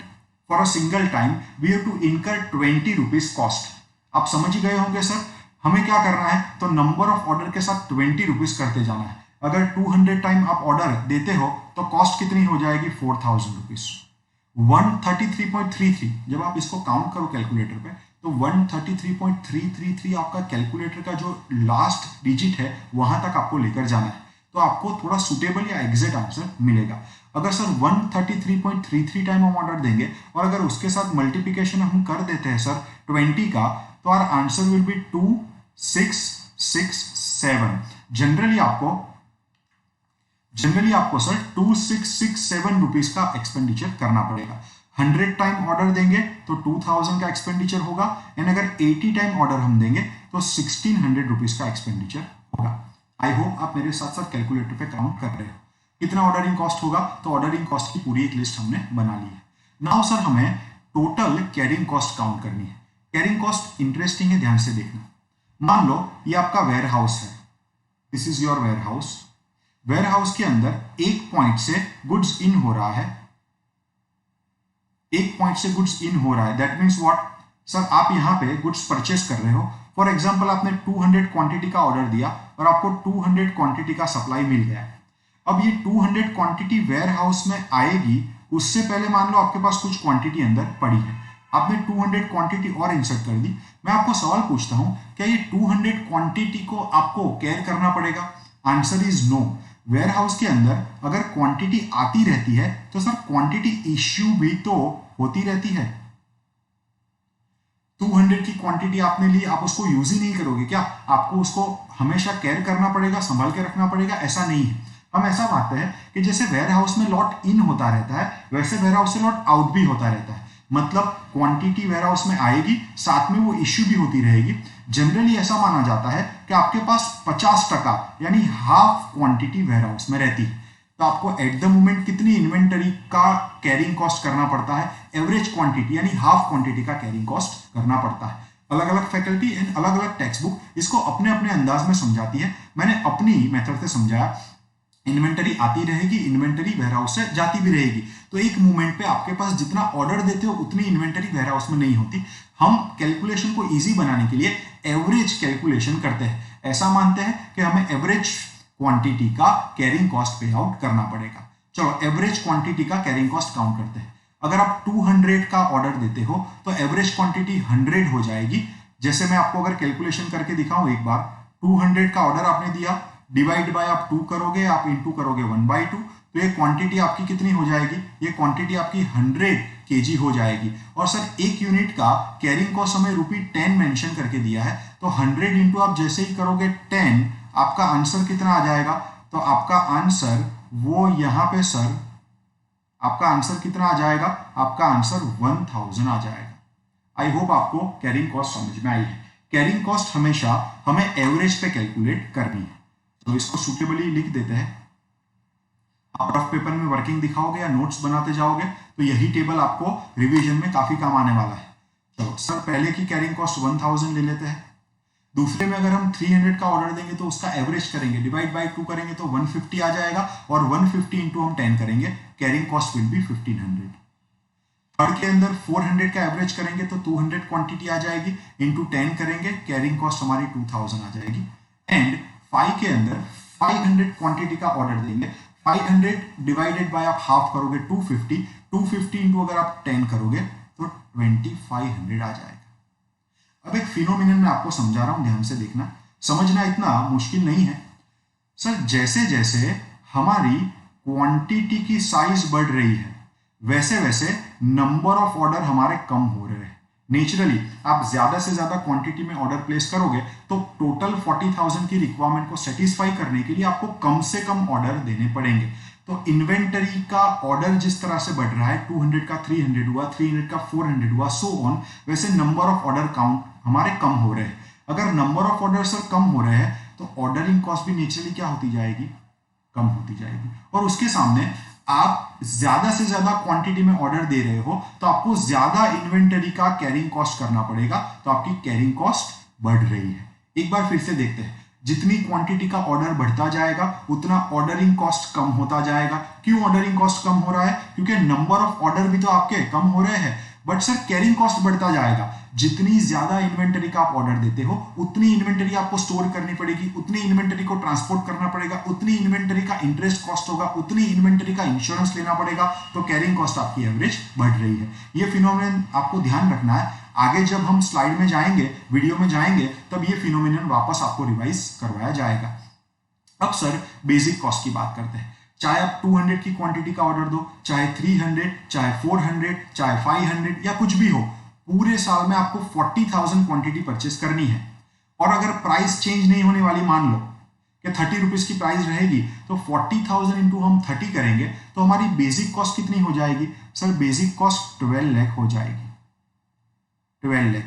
for a single time we have to incur 20 rupees cost. आप समझ ही गए होंगे सर, हमें क्या करना है? तो नंबर ऑफ ऑर्डर के साथ 20 रुपीज करते जाना है। अगर 200 टाइम आप ऑर्डर देते हो तो कॉस्ट कितनी हो जाएगी? 4,000 रुपीज। 133.33 जब आप इसको काउंट करो कैलकुलेटर पे तो 133.333 आपका कैलकुलेटर का जो लास्ट डिजिट है वहां तक आपको लेकर जाना है, तो आपको थोड़ा सुटेबल या एग्जैक्ट आंसर मिलेगा। अगर सर 133.33 टाइम हम ऑर्डर देंगे और अगर उसके साथ मल्टीप्लिकेशन हम कर देते हैं सर 20 का, तो our answer will be 2667। Generally आपको सर 2667 रुपीज का एक्सपेंडिचर करना पड़ेगा। 100 टाइम ऑर्डर देंगे तो 2000 का एक्सपेंडिचर होगा, एंड अगर 80 टाइम ऑर्डर हम देंगे तो 1600 रुपीज का एक्सपेंडिचर होगा। आई होप आप मेरे साथ साथ कैलकुलेटर पे काउंट कर रहे हो। कितना ऑर्डरिंग कॉस्ट होगा? तो ऑर्डरिंग कॉस्ट की पूरी एक लिस्ट हमने बना ली है। नाउ सर हमें टोटल कैरिंग कॉस्ट काउंट करनी है। कैरिंग कॉस्ट इंटरेस्टिंग है, ध्यान से देखना। मान लो ये आपका वेयर हाउस है, this is your warehouse. Warehouse के अंदर एक पॉइंट से गुड्स इन हो रहा है, एक पॉइंट से गुड्स इन हो रहा है। That means what? सर आप यहां पे गुड्स परचेस कर रहे हो। फॉर एग्जांपल आपने 200 क्वांटिटी का ऑर्डर दिया और आपको 200 क्वांटिटी का सप्लाई मिल गया। अब ये 200 क्वांटिटी वेयर हाउस में आएगी, उससे पहले मान लो आपके पास कुछ क्वांटिटी अंदर पड़ी है, आपने 200 क्वांटिटी और इंसर्ट कर दी। मैं आपको सवाल पूछता हूं, क्या ये 200 क्वांटिटी को आपको केयर करना पड़ेगा? Answer is no. Warehouse के अंदर अगर क्वांटिटी आती रहती है तो सर क्वांटिटी इश्यू भी तो होती रहती है। 200 की क्वांटिटी आपने ली, आप उसको यूज ही नहीं करोगे क्या? आपको उसको हमेशा केयर करना पड़ेगा, संभाल के रखना पड़ेगा, ऐसा नहीं है। हम ऐसा मानते हैं कि जैसे वेयर हाउस में लॉट इन होता रहता है, वैसे वेयर हाउस से लॉट आउट भी होता रहता है। मतलब क्वांटिटी वेयर हाउस में आएगी, साथ में वो इश्यू भी होती रहेगी। जनरली ऐसा माना जाता है कि आपके पास 50% यानी हाफ क्वांटिटी वेयर हाउस में रहती है। तो आपको एट द मोमेंट कितनी इन्वेंटरी का कैरिंग कॉस्ट करना पड़ता है? एवरेज क्वांटिटी यानी हाफ क्वांटिटी का कैरिंग कॉस्ट करना पड़ता है। अलग अलग फैकल्टी एंड अलग अलग टेक्स्ट बुक इसको अपने अपने अंदाज में समझाती है। मैंने अपनी मेथड से समझाया। इन्वेंटरी आती रहेगी, इन्वेंटरी वेयरहाउस से जाती भी रहेगी। तो एक मोमेंट पे आपके पास जितना ऑर्डर देते हो उतनी इन्वेंटरी वेयरहाउस में नहीं होती। हम कैलकुलेशन को इजी बनाने के लिए एवरेज कैलकुलेशन करते हैं। ऐसा मानते हैं कि हमें एवरेज क्वांटिटी का कैरिंग कॉस्ट पे आउट करना पड़ेगा। चलो एवरेज क्वांटिटी का कैरिंग कॉस्ट काउंट करते हैं। अगर आप 200 का ऑर्डर देते हो तो एवरेज क्वांटिटी 100 हो जाएगी। जैसे मैं आपको अगर कैलकुलेशन करके दिखाऊं एक बार, 200 का ऑर्डर आपने दिया, डिवाइड बाय आप 2 करोगे, आप इनटू करोगे 1/2, तो ये क्वांटिटी आपकी कितनी हो जाएगी? ये क्वांटिटी आपकी 100 केजी हो जाएगी। और सर एक यूनिट का कैरिंग कॉस्ट हमें ₹10 मेंशन करके दिया है, तो 100 इंटू आप जैसे ही करोगे 10, आपका आंसर कितना आ जाएगा? तो आपका आंसर वो यहाँ पे सर आपका आंसर कितना आ जाएगा? आपका आंसर 1000 आ जाएगा। आई होप आपको कैरिंग कॉस्ट समझ में आई है। कैरिंग कॉस्ट हमेशा हमें एवरेज पे कैलकुलेट करनी है, तो इसको सुटेबली लिख देते हैं। आप रफ पेपर में वर्किंग दिखाओगे या नोट्स बनाते जाओगे तो यही टेबल आपको रिवीजन में काफी काम आने वाला है। चलो सर पहले की कैरिंग कॉस्ट 1000 ले लेते हैं। दूसरे में अगर हम 300 का ऑर्डर देंगे तो उसका एवरेज करेंगे, डिवाइड बाय 2 करेंगे तो 150 आ जाएगा, और 150 इंटू हम 10 करेंगे, carrying cost will be 1500। Third के अंदर 400 का एवरेज करेंगे तो 200 क्वांटिटी आ जाएगी, इंटू 10 करेंगे, कैरिंग कॉस्ट हमारी 2000 आ जाएगी। एंड 5 के अंदर 500 क्वांटिटी का ऑर्डर देंगे, 500 डिवाइडेड बाय आप हाफ करोगे 250, 250 इंटू अगर आप 10 करोगे तो 2500 आ जाएगा। अब एक फिनोमिनन मैं आपको समझा रहा हूं, ध्यान से देखना, समझना इतना मुश्किल नहीं है। सर जैसे जैसे हमारी क्वांटिटी की साइज बढ़ रही है वैसे वैसे नंबर ऑफ ऑर्डर हमारे कम हो रहे हैं। नेचुरली आप ज्यादा से ज्यादा क्वांटिटी में ऑर्डर प्लेस करोगे तो टोटल 40,000 की रिक्वायरमेंट को सेटिस्फाई करने के लिए आपको कम से कम ऑर्डर देने पड़ेंगे। तो इन्वेंटरी का ऑर्डर जिस तरह से बढ़ रहा है, 200 का 300 हुआ, 300 का 400 हुआ, सो ऑन, वैसे नंबर ऑफ ऑर्डर काउंट हमारे कम हो रहे हैं। अगर नंबर ऑफ ऑर्डर सर कम हो रहे हैं तो ऑर्डरिंग कॉस्ट भी नेचुरली क्या होती जाएगी? कम होती जाएगी। और उसके सामने आप ज्यादा से ज्यादा क्वांटिटी में ऑर्डर दे रहे हो तो आपको ज्यादा इन्वेंटरी का कैरिंग कॉस्ट करना पड़ेगा, तो आपकी कैरिंग कॉस्ट बढ़ रही है। एक बार फिर से देखते हैं, जितनी क्वांटिटी का ऑर्डर बढ़ता जाएगा उतना ऑर्डरिंग कॉस्ट कम होता जाएगा। क्यों ऑर्डरिंग कॉस्ट कम हो रहा है? क्योंकि नंबर ऑफ ऑर्डर भी तो आपके कम हो रहे हैं, बट सर कैरिंग कॉस्ट बढ़ता जाएगा। जितनी ज्यादा इन्वेंटरी का आप ऑर्डर देते हो उतनी इन्वेंटरी आपको स्टोर करनी पड़ेगी, उतनी इन्वेंटरी को ट्रांसपोर्ट करना पड़ेगा, उतनी इन्वेंटरी का इंटरेस्ट कॉस्ट होगा, उतनी इन्वेंटरी का इंश्योरेंस लेना पड़ेगा, तो कैरिंग कॉस्ट आपकी एवरेज बढ़ रही है। ये फिनोमिनन आपको ध्यान रखना है। आगे जब हम स्लाइड में जाएंगे, वीडियो में जाएंगे, तब ये फिनोमिनन वापस आपको रिवाइज करवाया जाएगा। अब सर बेसिक कॉस्ट की बात करते हैं। चाहे आप 200 की क्वांटिटी का ऑर्डर दो, चाहे 300, चाहे 400, चाहे 500 या कुछ भी हो, पूरे साल में आपको 40,000 क्वांटिटी परचेस करनी है। और अगर प्राइस चेंज नहीं होने वाली, मान लो कि 30 रुपीज की प्राइस रहेगी, तो 40,000 इंटू हम 30 करेंगे तो हमारी बेसिक कॉस्ट कितनी हो जाएगी? सर बेसिक कॉस्ट 12 लाख हो जाएगी। 12 लाख,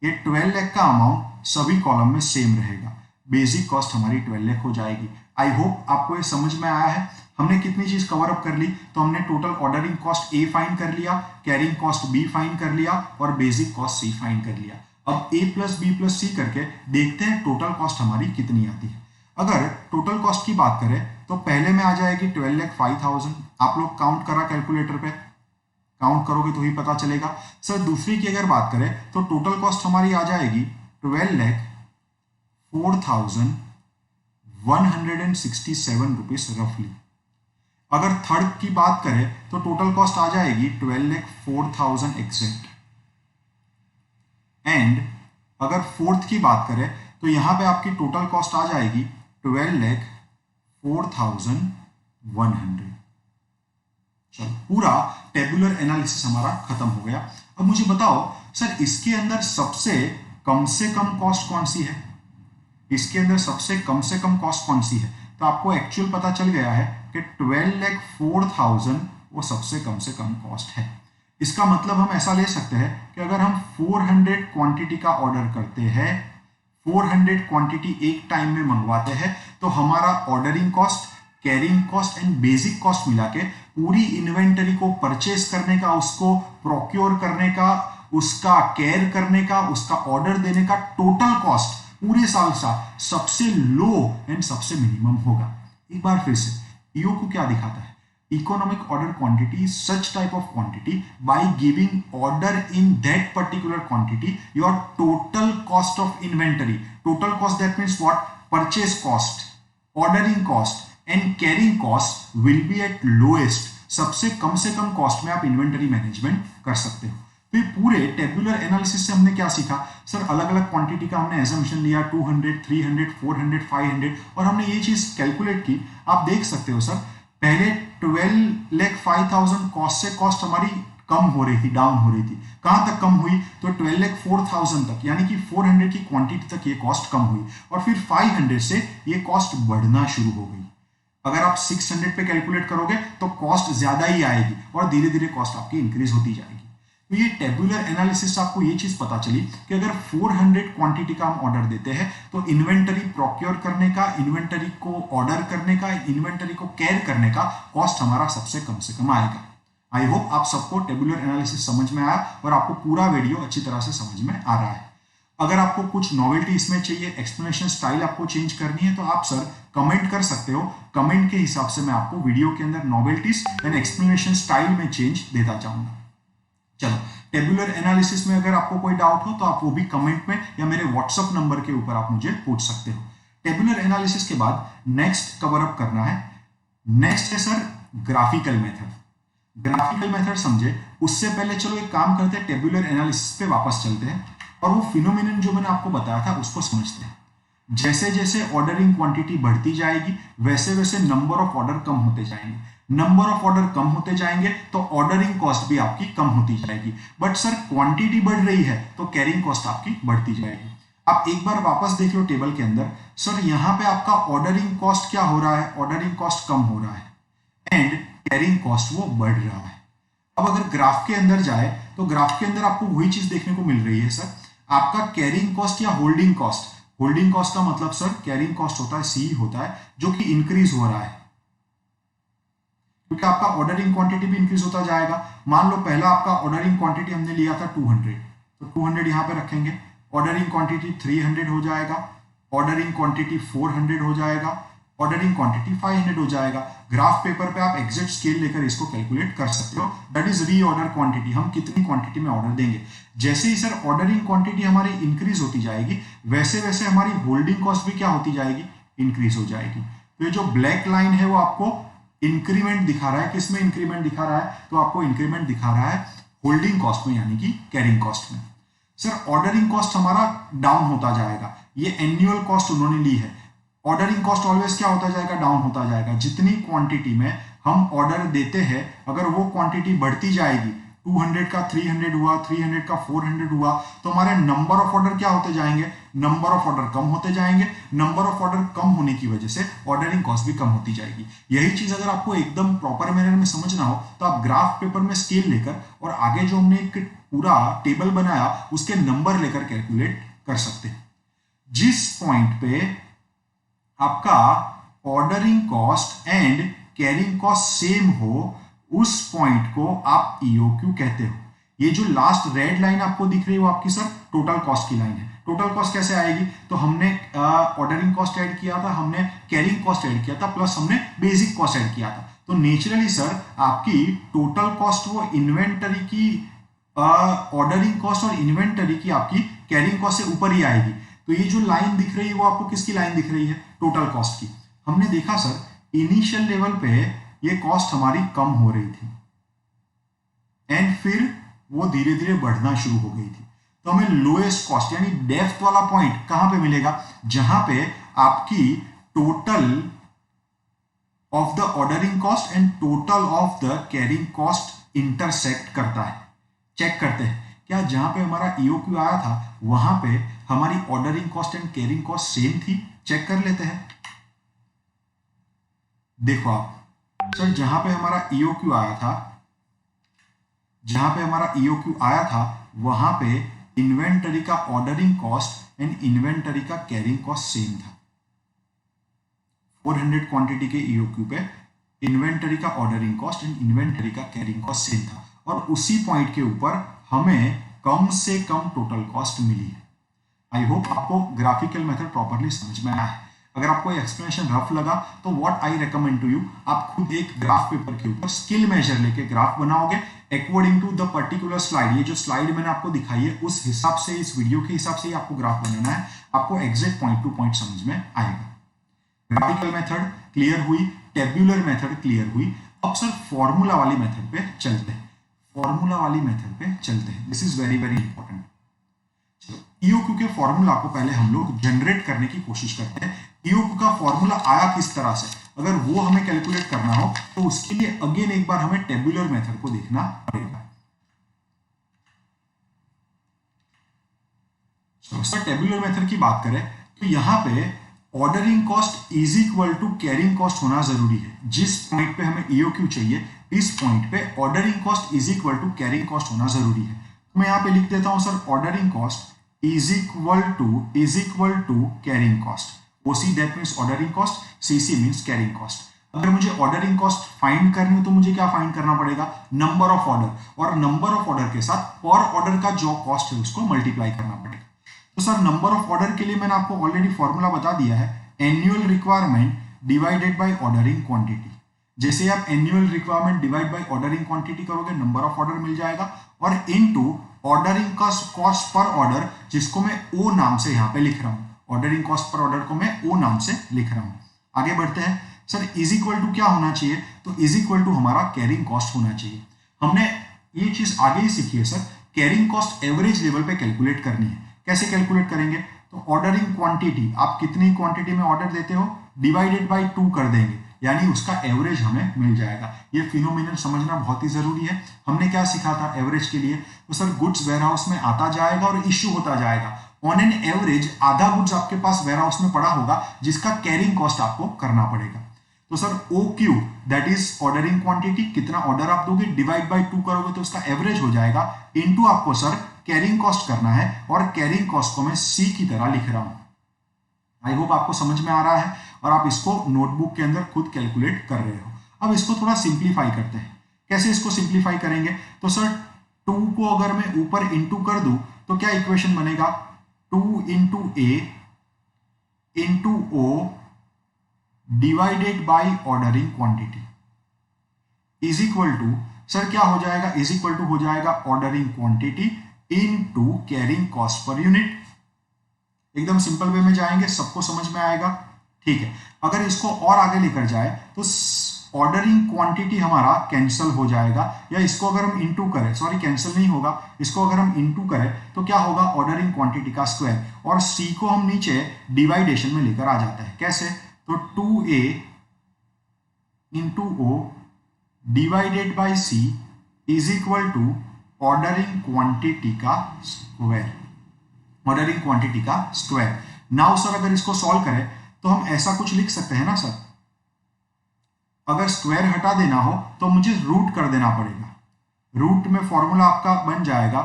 ये 12 लाख का अमाउंट सभी कॉलम में सेम रहेगा। बेसिक कॉस्ट हमारी 12 लाख हो जाएगी। आई होप आपको ये समझ में आया है। हमने कितनी चीज कवर अप कर ली? तो हमने टोटल ऑर्डरिंग कॉस्ट ए फाइंड कर लिया, कैरिंग कॉस्ट बी फाइंड कर लिया और बेसिक कॉस्ट सी फाइंड कर लिया। अब ए प्लस बी प्लस सी करके देखते हैं टोटल कॉस्ट हमारी कितनी आती है। अगर टोटल कॉस्ट की बात करें तो पहले में आ जाएगी 12,05,000। आप लोग काउंट करा कैलकुलेटर पे, काउंट करोगे तो ही पता चलेगा। सर दूसरी की अगर बात करें तो टोटल कॉस्ट हमारी आ जाएगी 12,04,167 रुपीज रफली। अगर थर्ड की बात करें तो टोटल कॉस्ट आ जाएगी 12,04,000 एग्जैक्ट। एंड अगर फोर्थ की बात करें तो यहां पे आपकी टोटल कॉस्ट आ जाएगी 12,04,100। चलो पूरा टेबुलर एनालिसिस हमारा खत्म हो गया। अब मुझे बताओ सर इसके अंदर सबसे कम कॉस्ट कौन सी है? इसके अंदर सबसे कम कॉस्ट कौन सी है? तो आपको एक्चुअल पता चल गया है कि 12,04,000 वो सबसे कम कॉस्ट है। इसका मतलब हम ऐसा ले सकते हैं कि अगर हम 400 क्वांटिटी का ऑर्डर करते हैं, 400 क्वांटिटी एक टाइम में मंगवाते हैं, तो हमारा ordering cost, carrying cost and basic cost मिला के पूरी इन्वेंटरी को परचेस करने का, उसको प्रोक्योर करने का, उसका केयर करने का, उसका ऑर्डर देने का टोटल कॉस्ट पूरे साल का सबसे लो एंड सबसे मिनिमम होगा। एक बार फिर से ईओ को क्या दिखाता है? Economic order quantity such type of quantity by giving order in that particular quantity your total cost of inventory. Total cost that means what? Purchase cost, ordering cost, and carrying cost will be eight lowest, सबसे कम cost में आप inventory management कर सकते हो। तो ये पूरे tabular analysis से हमने क्या सीखा सर, अलग अलग क्वांटिटी का हमने एजम्पशन लिया 200, 300, 400, 500 और हमने ये चीज कैलकुलेट की। आप देख सकते हो सर, पहले 12,05,000 कॉस्ट से कॉस्ट हमारी कम हो रही थी, डाउन हो रही थी। कहां तक कम हुई? तो 12,04,000 तक, यानी कि 400 की क्वांटिटी तक ये कॉस्ट कम हुई और फिर 500 से ये कॉस्ट बढ़ना शुरू हो गई। अगर आप 600 पे कैलकुलेट करोगे तो कॉस्ट ज्यादा ही आएगी और धीरे धीरे कॉस्ट आपकी इंक्रीज होती जाएगी। तो ये टेबुलर एनालिसिस आपको ये चीज पता चली कि अगर 400 क्वांटिटी का हम ऑर्डर देते हैं तो इन्वेंटरी प्रोक्योर करने का, इन्वेंटरी को ऑर्डर करने का, इन्वेंटरी को कैर करने का कॉस्ट हमारा सबसे कम आएगा। आई होप आप सबको टेबुलर एनालिसिस समझ में आया और आपको पूरा वीडियो अच्छी तरह से समझ में आ रहा है। अगर आपको कुछ नॉवेल्टी इसमें चाहिए, एक्सप्लेनेशन स्टाइल आपको चेंज करनी है तो आप सर कमेंट कर सकते हो। कमेंट के हिसाब से मैं आपको वीडियो के अंदर नॉवेल्टीज एंड एक्सप्लेनेशन स्टाइल में चेंज देता जाऊंगा। चलो, टेबुलर एनालिसिस में अगर आपको कोई डाउट हो तो आप वो भी कमेंट में या मेरे व्हाट्सएप नंबर के ऊपर आप मुझे पूछ सकते हो। टेबुलर एनालिसिस के बाद नेक्स्ट कवर अप करना है, नेक्स्ट है sir graphical method. Graphical method समझे उससे पहले चलो एक काम करते हैं, टेबुलर एनालिसिस पे वापस चलते हैं और वो फिनोमिनन जो मैंने आपको बताया था उसको समझते हैं। जैसे जैसे ऑर्डरिंग क्वांटिटी बढ़ती जाएगी वैसे वैसे नंबर ऑफ ऑर्डर कम होते जाएंगे, नंबर ऑफ ऑर्डर कम होते जाएंगे तो ऑर्डरिंग कॉस्ट भी आपकी कम होती जाएगी। बट सर क्वांटिटी बढ़ रही है तो कैरिंग कॉस्ट आपकी बढ़ती जाएगी। आप एक बार वापस देख लो टेबल के अंदर, सर यहाँ पे आपका ऑर्डरिंग कॉस्ट क्या हो रहा है? ऑर्डरिंग कॉस्ट कम हो रहा है एंड कैरिंग कॉस्ट वो बढ़ रहा है। अब अगर ग्राफ के अंदर जाए तो ग्राफ के अंदर आपको वही चीज देखने को मिल रही है सर, आपका कैरिंग कॉस्ट या होल्डिंग कॉस्ट। होल्डिंग कॉस्ट का मतलब सर कैरिंग कॉस्ट होता है, सी होता है, जो कि इंक्रीज हो रहा है क्योंकि आपका ऑर्डरिंग क्वांटिटी भी इंक्रीज होता जाएगा। मान लो पहला आपका ऑर्डरिंग क्वांटिटी हमने लिया था 200, तो 200 यहां पे रखेंगे, ऑर्डरिंग क्वांटिटी 300 हो जाएगा, ऑर्डरिंग क्वांटिटी 400 हो जाएगा, ऑर्डरिंग क्वांटिटी 500 हो जाएगा। ग्राफ पेपर पे आप एग्जैक्ट स्केल लेकर इसको कैलकुलेट कर सकते हो। दैट इज रीऑर्डर क्वांटिटी, हम कितनी क्वांटिटी में ऑर्डर देंगे। जैसे ही सर ऑर्डरिंग क्वांटिटी हमारी इंक्रीज होती जाएगी वैसे वैसे हमारी होल्डिंग कॉस्ट भी क्या होती जाएगी? इंक्रीज हो जाएगी। तो ये जो ब्लैक लाइन है वो आपको इंक्रीमेंट दिखा रहा है। किसमें इंक्रीमेंट दिखा रहा है? तो आपको इंक्रीमेंट दिखा रहा है होल्डिंग कॉस्ट में, यानी कि कैरिंग कॉस्ट में। सर ऑर्डरिंग कॉस्ट हमारा डाउन होता जाएगा, ये एनुअल कॉस्ट उन्होंने ली है। ऑर्डरिंग कॉस्ट ऑलवेज क्या होता जाएगा? डाउन होता जाएगा। जितनी क्वांटिटी में हम ऑर्डर देते हैं अगर वो क्वांटिटी बढ़ती जाएगी, 200 का 300 हुआ, 300 का 400 हुआ, तो हमारे नंबर ऑफ ऑर्डर क्या होते जाएंगे? नंबर ऑफ ऑर्डर कम होते जाएंगे। नंबर ऑफ ऑर्डर कम होने की वजह से ऑर्डरिंग कॉस्ट भी कम होती जाएगी। यही चीज अगर आपको एकदम प्रॉपर मैनर में समझना हो तो आप ग्राफ पेपर में स्केल लेकर और आगे जो हमने एक पूरा टेबल बनाया उसके नंबर लेकर कैलकुलेट कर सकते हैं। जिस पॉइंट पे आपका ordering cost and carrying cost same हो उस पॉइंट को आप ईओक्यू कहते हो। ये जो लास्ट रेड लाइन आपको दिख रही है वो आपकी सर टोटल कॉस्ट की लाइन है। टोटल कॉस्ट कैसे आएगी? तो हमने ऑर्डरिंग कॉस्ट ऐड किया था, हमने कैरिंग कॉस्ट ऐड किया था, प्लस हमने बेसिक कॉस्ट ऐड किया था। तो नेचुरली सर आपकी टोटल कॉस्ट वो इन्वेंटरी की ऑर्डरिंग कॉस्ट और इन्वेंटरी की आपकी कैरिंग कॉस्ट से ऊपर ही आएगी। तो ये जो लाइन दिख रही है वो आपको किसकी लाइन दिख रही है? टोटल कॉस्ट की। हमने देखा सर इनिशियल लेवल पे ये कॉस्ट हमारी कम हो रही थी एंड फिर वो धीरे धीरे बढ़ना शुरू हो गई थी। तो हमें लोएस्ट कॉस्ट यानी डेप्थ वाला पॉइंट कहां पे मिलेगा? जहां पे आपकी total of the ordering cost and total of the carrying cost intersect करता है। चेक करते हैं क्या जहां पे हमारा ईओक्यू आया था वहां पे हमारी ordering cost and carrying cost same थी। चेक कर लेते हैं। देखो आप सर जहां पे हमारा ईओक्यू आया था, जहां पे हमारा ईओक्यू आया था वहां पे इन्वेंटरी का ऑर्डरिंग कॉस्ट एंड इन्वेंटरी का कैरिंग कॉस्ट सेम था। 400 क्वांटिटी के ईओक्यू पे इन्वेंटरी का ऑर्डरिंग कॉस्ट एंड इन्वेंटरी का कैरिंग कॉस्ट सेम था और उसी पॉइंट के ऊपर हमें कम से कम टोटल कॉस्ट मिली है। आई होप आपको ग्राफिकल मेथड प्रॉपरली समझ में आया है। अगर आपको एक्सप्लेनेशन रफ लगा तो what I recommend to you, आप खुद एक ग्राफ पेपर के ऊपर स्किल मेजर लेके ग्राफ बनाओगे according to the particular slide. ये जो स्लाइड मैंने आपको दिखाई है उस हिसाब से, इस वीडियो के हिसाब से ही आपको ग्राफ बनाना है। आपको एग्जैक्ट पॉइंट टू पॉइंट समझ में आएगा। ग्राफिकल मेथड क्लियर हुई, टेब्यूलर मेथड क्लियर हुई। अब सर फॉर्मूला वाली मेथड पे चलते हैं, फॉर्मूला वाली मेथड पे चलते हैं। This is very very important. EOQ के फॉर्मूला को पहले हम लोग जनरेट करने की कोशिश करते हैं। ईओक्यू का फॉर्मूला आया किस तरह से, अगर वो हमें कैलकुलेट करना हो तो उसके लिए अगेन एक बार हमें टेब्यूलर मेथड को देखना पड़ेगा। सर टेब्यूलर मेथड की बात करें तो यहां पे ordering cost is equal to carrying cost होना जरूरी है। जिस पॉइंट पे हमें ईओक्यू चाहिए, इस पॉइंट पे ordering cost is equal to carrying cost होना जरूरी है। तो मैं यहां पे लिख देता हूं sir ordering cost is equal to carrying cost. OC that means ordering cost, CC means carrying cost. अगर मुझे ऑर्डरिंग कॉस्ट फाइंड करनी हो तो मुझे क्या फाइंड करना पड़ेगा, नंबर ऑफ ऑर्डर, और नंबर ऑफ ऑर्डर के साथ पर ऑर्डर का जो कॉस्ट है उसको मल्टीप्लाई करना पड़ेगा। तो सर नंबर ऑफ ऑर्डर के लिए मैंने आपको ऑलरेडी फॉर्मूला बता दिया है, annual requirement divided by ordering quantity. जैसे आप annual requirement divide by ordering quantity करोगे, नंबर ऑफ ऑर्डर मिल जाएगा, और into ordering cost per order, जिसको मैं ओ नाम से यहाँ पे लिख रहा हूँ। ऑर्डरिंग कॉस्ट पर ऑर्डर को मैं ओ नाम से लिख रहा हूँ। आगे बढ़ते हैं सर, इज इक्वल टू क्या होना चाहिए, तो इज इक्वल टू हमारा कैरिंग कॉस्ट होना चाहिए। हमने ये चीज आगे ही सीखी है sir, carrying cost average level पे कैलकुलेट करनी है। कैसे कैलकुलेट करेंगे, तो ऑर्डरिंग क्वांटिटी, आप कितनी क्वांटिटी में ऑर्डर देते हो डिवाइडेड बाय 2 कर देंगे, यानी उसका एवरेज हमें मिल जाएगा। ये फिनोमिनन समझना बहुत ही जरूरी है। हमने क्या सीखा था एवरेज के लिए, तो सर गुड्स वेयरहाउस में आता जाएगा और इश्यू होता जाएगा। ऑन एन एवरेज आधा गुड्स आपके पास वेयरहाउस में पड़ा होगा, जिसका कैरिंग कॉस्ट आपको करना पड़ेगा। तो sir O Q that is ordering quantity, कितना ऑर्डर आप दोगे डिवाइड बाय 2 करोगे तो उसका एवरेज हो जाएगा, इनटू आपको सर कैरिंग कॉस्ट करना है, और कैरिंग कॉस्ट को मैं सी की तरह लिख रहा हूं। आई होप आपको समझ में आ रहा है, और आप इसको नोटबुक के अंदर खुद कैलकुलेट कर रहे हो। अब इसको थोड़ा सिंप्लीफाई करते हैं। कैसे इसको सिंप्लीफाई करेंगे, तो सर 2 को अगर मैं ऊपर इंटू कर दूं तो क्या इक्वेशन बनेगा, 2 into A into O divided by ordering quantity is equal to, sir क्या हो जाएगा, इज इक्वल टू हो जाएगा ordering quantity into carrying cost per unit. एकदम सिंपल वे में जाएंगे, सबको समझ में आएगा, ठीक है। अगर इसको और आगे लेकर जाए तो ऑर्डरिंग क्वांटिटी हमारा कैंसिल हो जाएगा, या इसको अगर हम इंटू करें, सॉरी कैंसिल नहीं होगा, इसको अगर हम इंटू करें तो क्या होगा ऑर्डरिंग क्वांटिटी का स्क्वायर, और सी को हम नीचे डिवाइडेशन में लेकर आ जाते हैं। कैसे, तो 2a into O divided by C is equal to ordering quantity का स्क्वायर, ऑर्डरिंग क्वांटिटी का स्क्वायर। नाउ सर अगर इसको सॉल्व करें तो हम ऐसा कुछ लिख सकते हैं ना सर, अगर स्क्वायर हटा देना हो तो मुझे रूट कर देना पड़ेगा। रूट में फॉर्मूला आपका बन जाएगा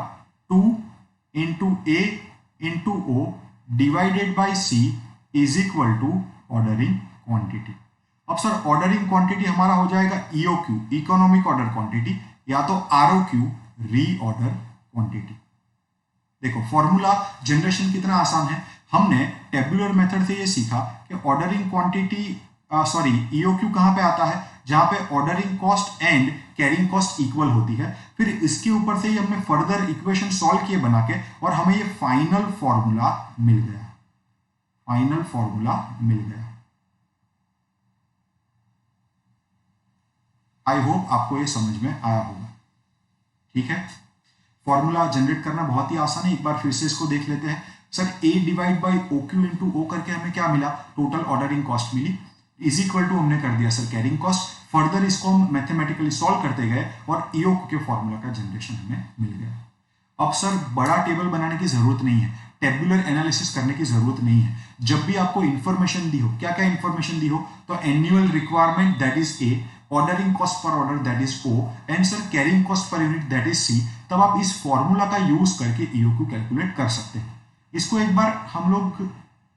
2 into A into O divided by C is equal to ordering quantity. अब सर ऑर्डरिंग क्वांटिटी हमारा हो जाएगा ईओक्यू, इकोनॉमिक ऑर्डर क्वांटिटी, या तो आरओक्यू, रीऑर्डर क्वांटिटी। देखो फॉर्मूला जनरेशन कितना आसान है। हमने टेबुलर मेथड से ये सीखा कि ऑर्डरिंग क्वांटिटी सॉरी ईओक्यू कहाँ पे आता है, जहां पे ordering cost and carrying cost equal होती है। फिर इसके ऊपर से ही हमने फर्दर इक्वेशन सॉल्व किए बना के, और हमें ये फाइनल फॉर्मूला मिल गया, फाइनल फॉर्मूला मिल गया। आई होप आपको ये समझ में आया होगा, ठीक है। फॉर्मूला जनरेट करना बहुत ही आसान है, एक बार फिर से इसको देख लेते हैं। Sir A divide by O Q into O करके हमें क्या मिला, टोटल ऑर्डरिंग कॉस्ट मिली, इज इक्वल टू हमने कर दिया सर कैरिंग कॉस्ट। फर्दर इसको हम मैथमेटिकली सॉल्व करते गए और ईओक्यू के फॉर्मूला का जनरेशन हमें मिल गया। अब सर बड़ा टेबल बनाने की जरूरत नहीं है, टेबुलर एनालिसिस करने की जरूरत नहीं है। जब भी आपको इंफॉर्मेशन दी हो, क्या क्या इंफॉर्मेशन दी हो, तो annual requirement that is A, ordering cost per order that is O, and sir carrying cost per unit that is C, तब आप इस फॉर्मूला का यूज करके ईओक्यू कैलकुलेट कर सकते हैं। इसको एक बार हम लोग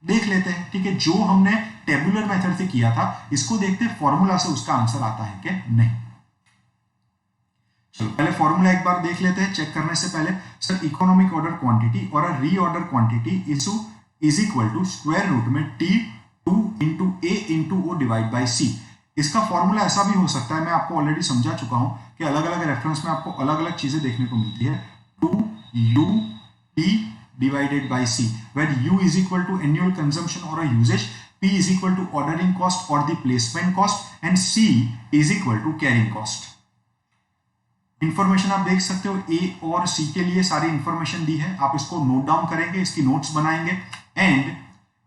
देख लेते हैं, ठीक है। जो हमने टेबुलर मेथड से किया था, इसको देखते हैं फॉर्मूला से उसका आंसर आता है कि नहीं। चलो पहले फॉर्मूला एक बार देख लेते हैं चेक करने से पहले। सर इकोनॉमिक ऑर्डर क्वांटिटी और a reorder quantity is equal to square root में T2 into A into O divide by C. इसका फॉर्मूला ऐसा भी हो सकता है, मैं आपको ऑलरेडी समझा चुका हूं कि अलग अलग रेफरेंस में आपको अलग अलग चीजें देखने को मिलती है। 2UT divided by C, where U is equal to annual consumption or a usage, P is equal to ordering cost or the placement cost, and C is equal to carrying cost. Information आप देख सकते हो, ए और सी के लिए सारी information दी है, आप इसको नोट डाउन करेंगे, इसकी नोट्स बनाएंगे। एंड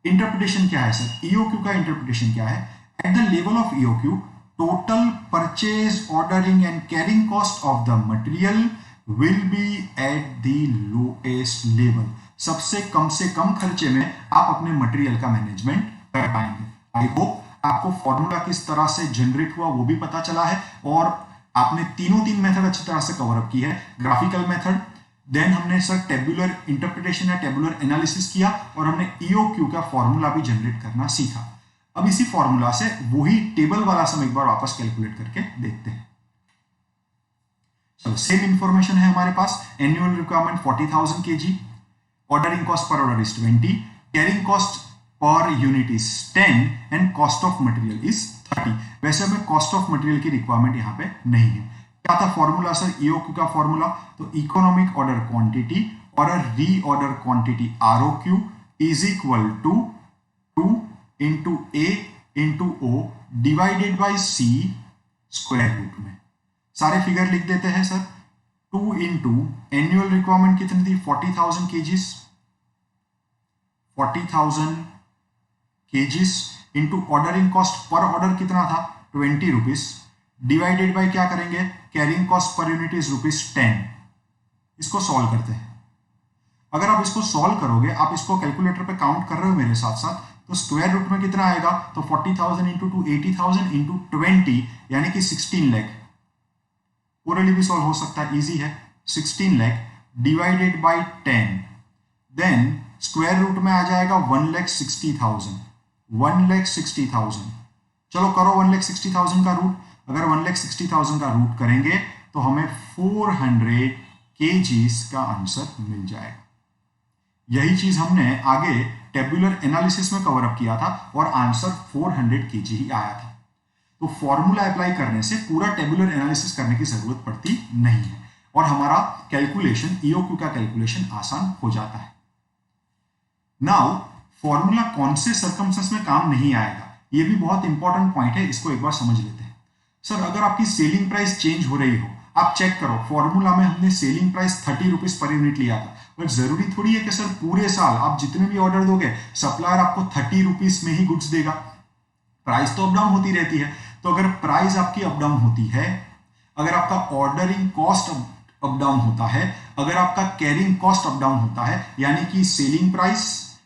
इंटरप्रिटेशन क्या है सर, ईओक्यू का इंटरप्रिटेशन क्या है, at the level of EOQ total purchase ordering and carrying cost of the material will be at the lowest level. सबसे कम खर्चे में आप अपने मटेरियल का मैनेजमेंट कर पाएंगे। आई होप आपको फॉर्मूला किस तरह से जनरेट हुआ वो भी पता चला है, और आपने तीन मेथड अच्छी तरह से कवर अप की है। ग्राफिकल मेथड, देन हमने सर टेबुलर इंटरप्रिटेशन या टेबुलर एनालिसिस किया, और हमने ईओक्यू का फॉर्मूला भी जनरेट करना सीखा। अब इसी फॉर्मूला से वही टेबल वाला सम एक बार वापस कैलकुलेट करके देखते हैं। चलो, सेम इंफॉर्मेशन है हमारे पास। Annual requirement 40,000 kg, ordering cost per order is 20, carrying cost per unit is 10 and cost of material is 30। वैसे हमें कॉस्ट ऑफ मटेरियल की रिक्वायरमेंट यहाँ पे नहीं है। क्या था फॉर्मूला सर, ईओक्यू का फॉर्मूला, तो इकोनॉमिक ऑर्डर क्वांटिटी और reorder quantity ROQ is equal to 2 into A into O divided by C square root में। सारे फिगर लिख देते हैं सर। 2 इंटू एनुअल रिक्वायरमेंट कितनी थी, 40,000 kgs, 40,000 kgs into ordering cost per order कितना था 20 रुपीज, डिवाइडेड बाई क्या करेंगे, carrying cost per unit is ₹10। इसको सॉल्व करते हैं। अगर आप इसको सॉल्व करोगे, आप इसको कैलकुलेटर पे काउंट कर रहे हो मेरे साथ साथ, तो स्क्वायर रूट में कितना आएगा, तो 40,000 इंटू 2 80,000 इंटू 20 यानी कि 16 लाख। ओरली भी सॉल्व हो सकता है, इजी है। 16 lakh divided by 10, then square root में आ जाएगा 1,60,000। 1,60,000, चलो करो 1,60,000 का रूट। अगर 1,60,000 का रूट करेंगे तो हमें 400 kgs का आंसर मिल जाएगा। यही चीज हमने आगे टेबुलर एनालिसिस में कवर अप किया था और आंसर 400 kg ही आया था। तो फॉर्मूला अप्लाई करने से पूरा टेबुलर एनालिसिस करने की जरूरत पड़ती नहीं है, और हमारा कैलकुलेशन, ईओक्यू का कैलकुलेशन आसान हो जाता है। नाउ फॉर्मूला कौन से सर्कमस्टेंस में काम नहीं आएगा, ये भी बहुत इंपॉर्टेंट पॉइंट है, इसको एक बार समझ लेते हैं। सर अगर आपकी सेलिंग प्राइस चेंज हो रही हो, आप चेक करो फॉर्मूला में हमने selling price 30 rupees per unit लिया था, बट जरूरी थोड़ी है कि सर पूरे साल आप जितने भी ऑर्डर दोगे सप्लायर आपको 30 रुपीज में ही गुड्स देगा। प्राइस तो अप डाउन होती रहती है। तो अगर प्राइस आपकी अप डाउन होती है, अगर आपका ऑर्डरिंग कॉस्ट अप डाउन होता है, अगर आपका कैरिंग कॉस्ट अप डाउन होता है, यानी कि सेलिंग प्राइस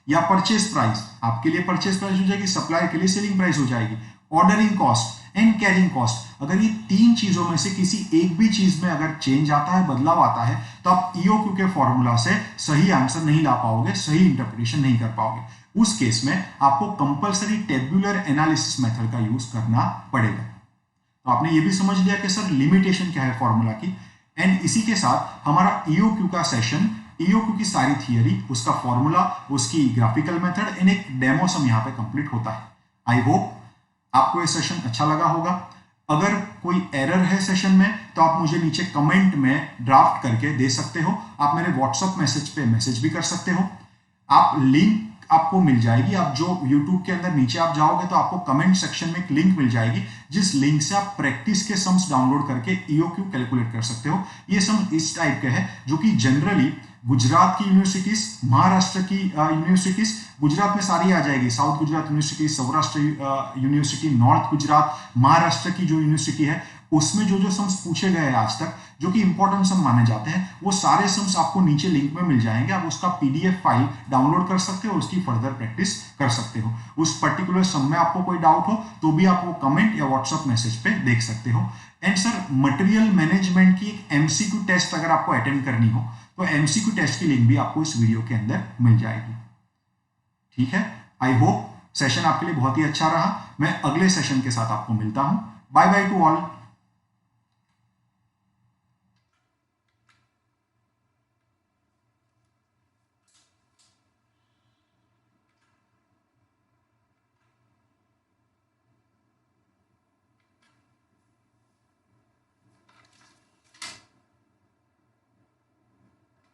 या परचेज प्राइस, आपके लिए परचेज प्राइस हो जाएगी, सप्लायर के लिए सेलिंग प्राइस हो जाएगी, ordering cost and carrying cost, अगर ये तीन चीजों में से किसी एक भी चीज में अगर चेंज आता है, बदलाव आता है, तो आप ईओक्यू के फॉर्मूला से सही आंसर नहीं ला पाओगे, सही इंटरप्रिटेशन नहीं कर पाओगे। उस केस में आपको कंपलसरी टेबुलर एनालिसिस मेथड का यूज करना पड़ेगा। तो आपने ये भी समझ लिया कि सर लिमिटेशन क्या है फॉर्मूला की। एंड इसी के साथ हमारा ईओक्यू का सेशन, ईओक्यू की सारी थियरी, उसका फॉर्मूला, उसकी ग्राफिकल मेथड एंड एक डेमो सम यहाँ पे कंप्लीट होता है। आई होप आपको ये सेशन अच्छा लगा होगा। अगर कोई एरर है सेशन में तो आप मुझे नीचे कमेंट में ड्राफ्ट करके दे सकते हो। आप मेरे व्हाट्सएप मैसेज पे मैसेज भी कर सकते हो। आप लिंक आपको मिल जाएगी, आप जो YouTube के अंदर नीचे आप जाओगे तो आपको कमेंट सेक्शन में एक लिंक मिल जाएगी, जिस लिंक से आप प्रैक्टिस के सम्स डाउनलोड करके ईओक्यू कैलकुलेट कर सकते हो। ये सम इस टाइप के हैं जो कि जनरली गुजरात की यूनिवर्सिटीज, महाराष्ट्र की यूनिवर्सिटीज, गुजरात में सारी आ जाएगी, south Gujarat university, Saurashtra university, north Gujarat, Maharashtra की जो यूनिवर्सिटी है, उसमें जो जो सम्स पूछे गए हैं आज तक, जो कि इंपॉर्टेंट सम माने जाते हैं, वो सारे सम्स आपको नीचे लिंक में मिल जाएंगे। आप उसका पीडीएफ फाइल डाउनलोड कर सकते हो और उसकी फर्दर प्रैक्टिस कर सकते हो। उस पर्टिकुलर सम में आपको कोई डाउट हो तो भी आप वो कमेंट या व्हाट्सएप मैसेज पे देख सकते हो। एंड सर मटेरियल मैनेजमेंट की एक एमसीक्यू टेस्ट अगर आपको अटेंड करनी हो तो एमसीक्यू टेस्ट की लिंक भी आपको इस वीडियो के अंदर मिल जाएगी। ठीक है, आई होप सेशन आपके लिए बहुत ही अच्छा रहा। मैं अगले सेशन के साथ आपको मिलता हूं। Bye bye to all.